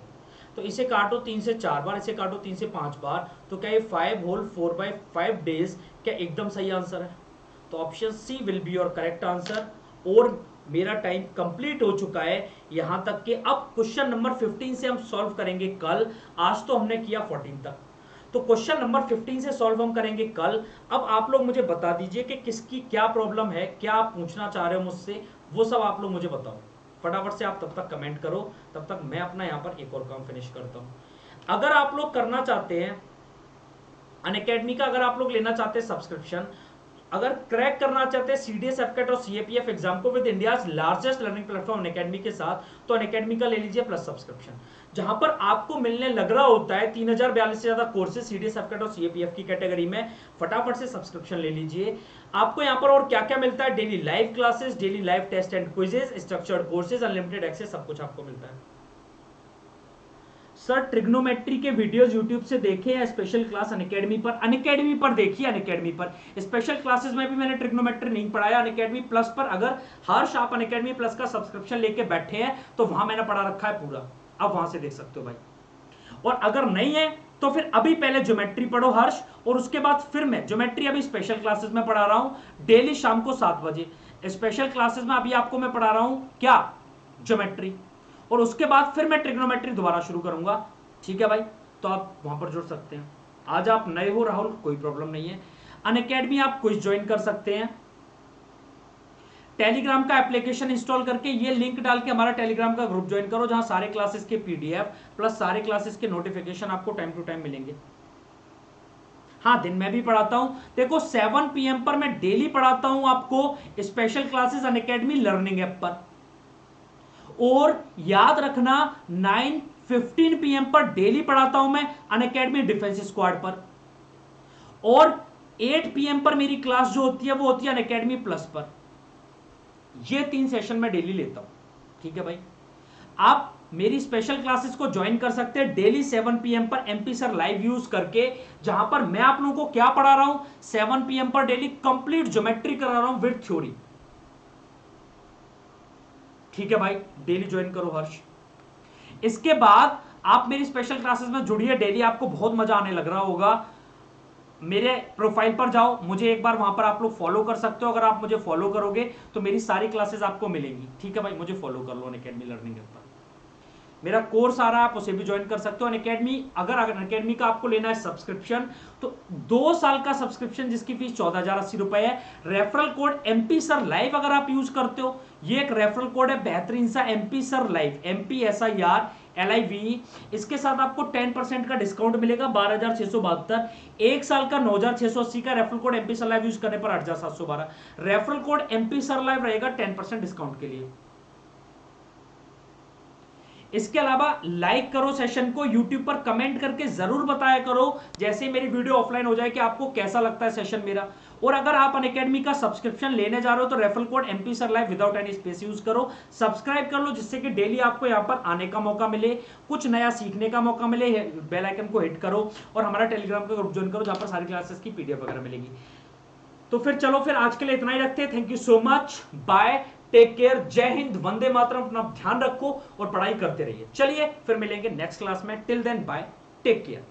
S1: तो इसे काटो 3 से 4 बार, इसे काटो 3 से 5 बार, तो क्या ये 5 होल 4/5 डेज क्या एकदम सही आंसर है? तो option C will be your correct answer. और मेरा टाइम कंप्लीट हो चुका है यहां तक कि अब क्वेश्चन नंबर 15 से हम सॉल्व करेंगे कल। आज तो हमने किया 14 तक, तो क्वेश्चन नंबर 15 से सॉल्व हम करेंगे कल। अब आप लोग मुझे बता दीजिए कि किसकी क्या प्रॉब्लम है, क्या आप पूछना चाह रहे हो मुझसे, वो सब आप लोग मुझे बताओ फटाफट से। आप तब तक कमेंट करो, तब तक मैं अपना यहाँ पर एक और काम फिनिश करता हूं। अगर आप लोग करना चाहते हैं अनअकैडमी का, अगर आप लोग लेना चाहते हैं सब्सक्रिप्शन, अगर क्रैक करना चाहते हैं सीडीएस एफकेट और सीएपीएफ एग्जाम को with India's largest learning platform Unacademy के साथ, तो अनअकैडमी का ले लीजिए प्लस सब्सक्रिप्शन, जहां पर आपको मिलने लग रहा होता है 3042 से ज्यादा कोर्सेज सीडीएस एफकेट और सीएपीएफ की कैटेगरी में। फटाफट से सब्सक्रिप्शन ले लीजिए। आपको यहां पर और क्या क्या मिलता है? Daily live classes, daily live test and quizzes, structured courses, unlimited access, सब कुछ आपको मिलता है। सर ट्रिग्नोमेट्री के वीडियोस यूट्यूब से देखे या स्पेशल क्लास अनअकैडमी पर? अनअकैडमी पर देखिए, अनअकैडमी पर। स्पेशल क्लासेस में भी मैंने ट्रिग्नोमेट्री नहीं पढ़ाया। अनअकैडमी प्लस पर अगर हर्ष आप अनअकैडमी प्लस का सब्सक्रिप्शन लेके बैठे हैं तो वहां मैंने पढ़ा रखा है पूरा, अब वहां से देख सकते हो भाई। और अगर नहीं है तो फिर अभी पहले ज्योमेट्री पढ़ो हर्ष, और उसके बाद फिर मैं ज्योमेट्री अभी स्पेशल क्लासेस में पढ़ा रहा हूं डेली शाम को 7 बजे। स्पेशल क्लासेस में अभी आपको मैं पढ़ा रहा हूं क्या? ज्योमेट्री। और उसके बाद फिर मैं ट्रिग्नोमेट्री दोबारा शुरू करूंगा। ठीक है भाई, तो आप वहां पर जुड़ सकते हैं। आज आप नए हो राहुल, कोई प्रॉब्लम नहीं है। अनअकैडमी आप क्विज ज्वाइन कर सकते हैं। टेलीग्राम का एप्लीकेशन इंस्टॉल करके ये लिंक डाल के हमारा टेलीग्राम का ग्रुप ज्वाइन करो, जहां सारे क्लासेस के पीडीएफ प्लस सारे क्लासेस के नोटिफिकेशन आपको टाइम टू टाइम मिलेंगे। हाँ, दिन में भी पढ़ाता हूं। देखो 7 PM पर मैं डेली पढ़ाता हूं आपको special classes Unacademy learning app पर। और याद रखना 9:15 PM पर डेली पढ़ाता हूं मैं अनअकैडमी डिफेंस स्क्वाड पर। और 8 PM पर मेरी क्लास जो होती है वो होती है अनअकैडमी प्लस पर। ये 3 सेशन में डेली लेता हूं। ठीक है भाई, आप मेरी स्पेशल क्लासेस को ज्वाइन कर सकते हैं डेली 7 PM पर एमपी सर लाइव यूज करके, जहां पर मैं आप लोगों को क्या पढ़ा रहा हूं? 7 PM पर डेली कंप्लीट ज्योमेट्री करा रहा हूं विद थ्योरी। ठीक है भाई, डेली ज्वाइन करो हर्ष। इसके बाद आप मेरी स्पेशल क्लासेस में जुड़िए डेली, आपको बहुत मजा आने लग रहा होगा। मेरे प्रोफाइल पर जाओ, मुझे एक बार वहां पर आप लोग फॉलो कर सकते हो। अगर आप मुझे फॉलो करोगे तो मेरी सारी क्लासेस आपको मिलेंगी। ठीक है भाई, मुझे फॉलो कर लो अनअकैडमी लर्निंग ऐप पर। मेरा कोर्स आ रहा है, आप उसे भी ज्वाइन कर सकते हो। अनअकैडमी अगर अनअकैडमी का आपको लेना है सब्सक्रिप्शन, तो 2 साल का सब्सक्रिप्शन जिसकी फीस 14,080 रुपए है। Referral code MP sir live अगर आप यूज करते हो, ये एक रेफरल कोड है बेहतरीन सा, MP sir live, MPSIR LIVE। इसके साथ आपको 10% का डिस्काउंट मिलेगा, 12,672। 1 साल का 9,680 का। Referral code MP sir live use करने पर 8,712। Referral code MP sir live रहेगा 10% डिस्काउंट के लिए। इसके अलावा लाइक करो सेशन को, YouTube पर कमेंट करके जरूर बताया करो जैसे मेरी वीडियो ऑफलाइन हो जाए कि आपको कैसा लगता है सेशन मेरा। और अगर आप अनअकैडमी का सब्सक्रिप्शन लेने जा रहे हो तो referral code MP sir live without any space use करो। सब्सक्राइब कर लो जिससे कि डेली आपको यहां पर आने का मौका मिले, कुछ नया सीखने का मौका मिले। बेल आइकन को हिट करो और हमारा टेलीग्राम का ग्रुप ज्वाइन करो, जहां पर सारी क्लासेस की पीडीएफ वगैरह मिलेगी। तो फिर चलो, फिर आज के लिए इतना ही रखते हैं। Thank you so much, bye, take care, Jai Hind, Vande Mataram. अपना ध्यान रखो और पढ़ाई करते रहिए। चलिए फिर मिलेंगे नेक्स्ट क्लास में। Till then bye, take care.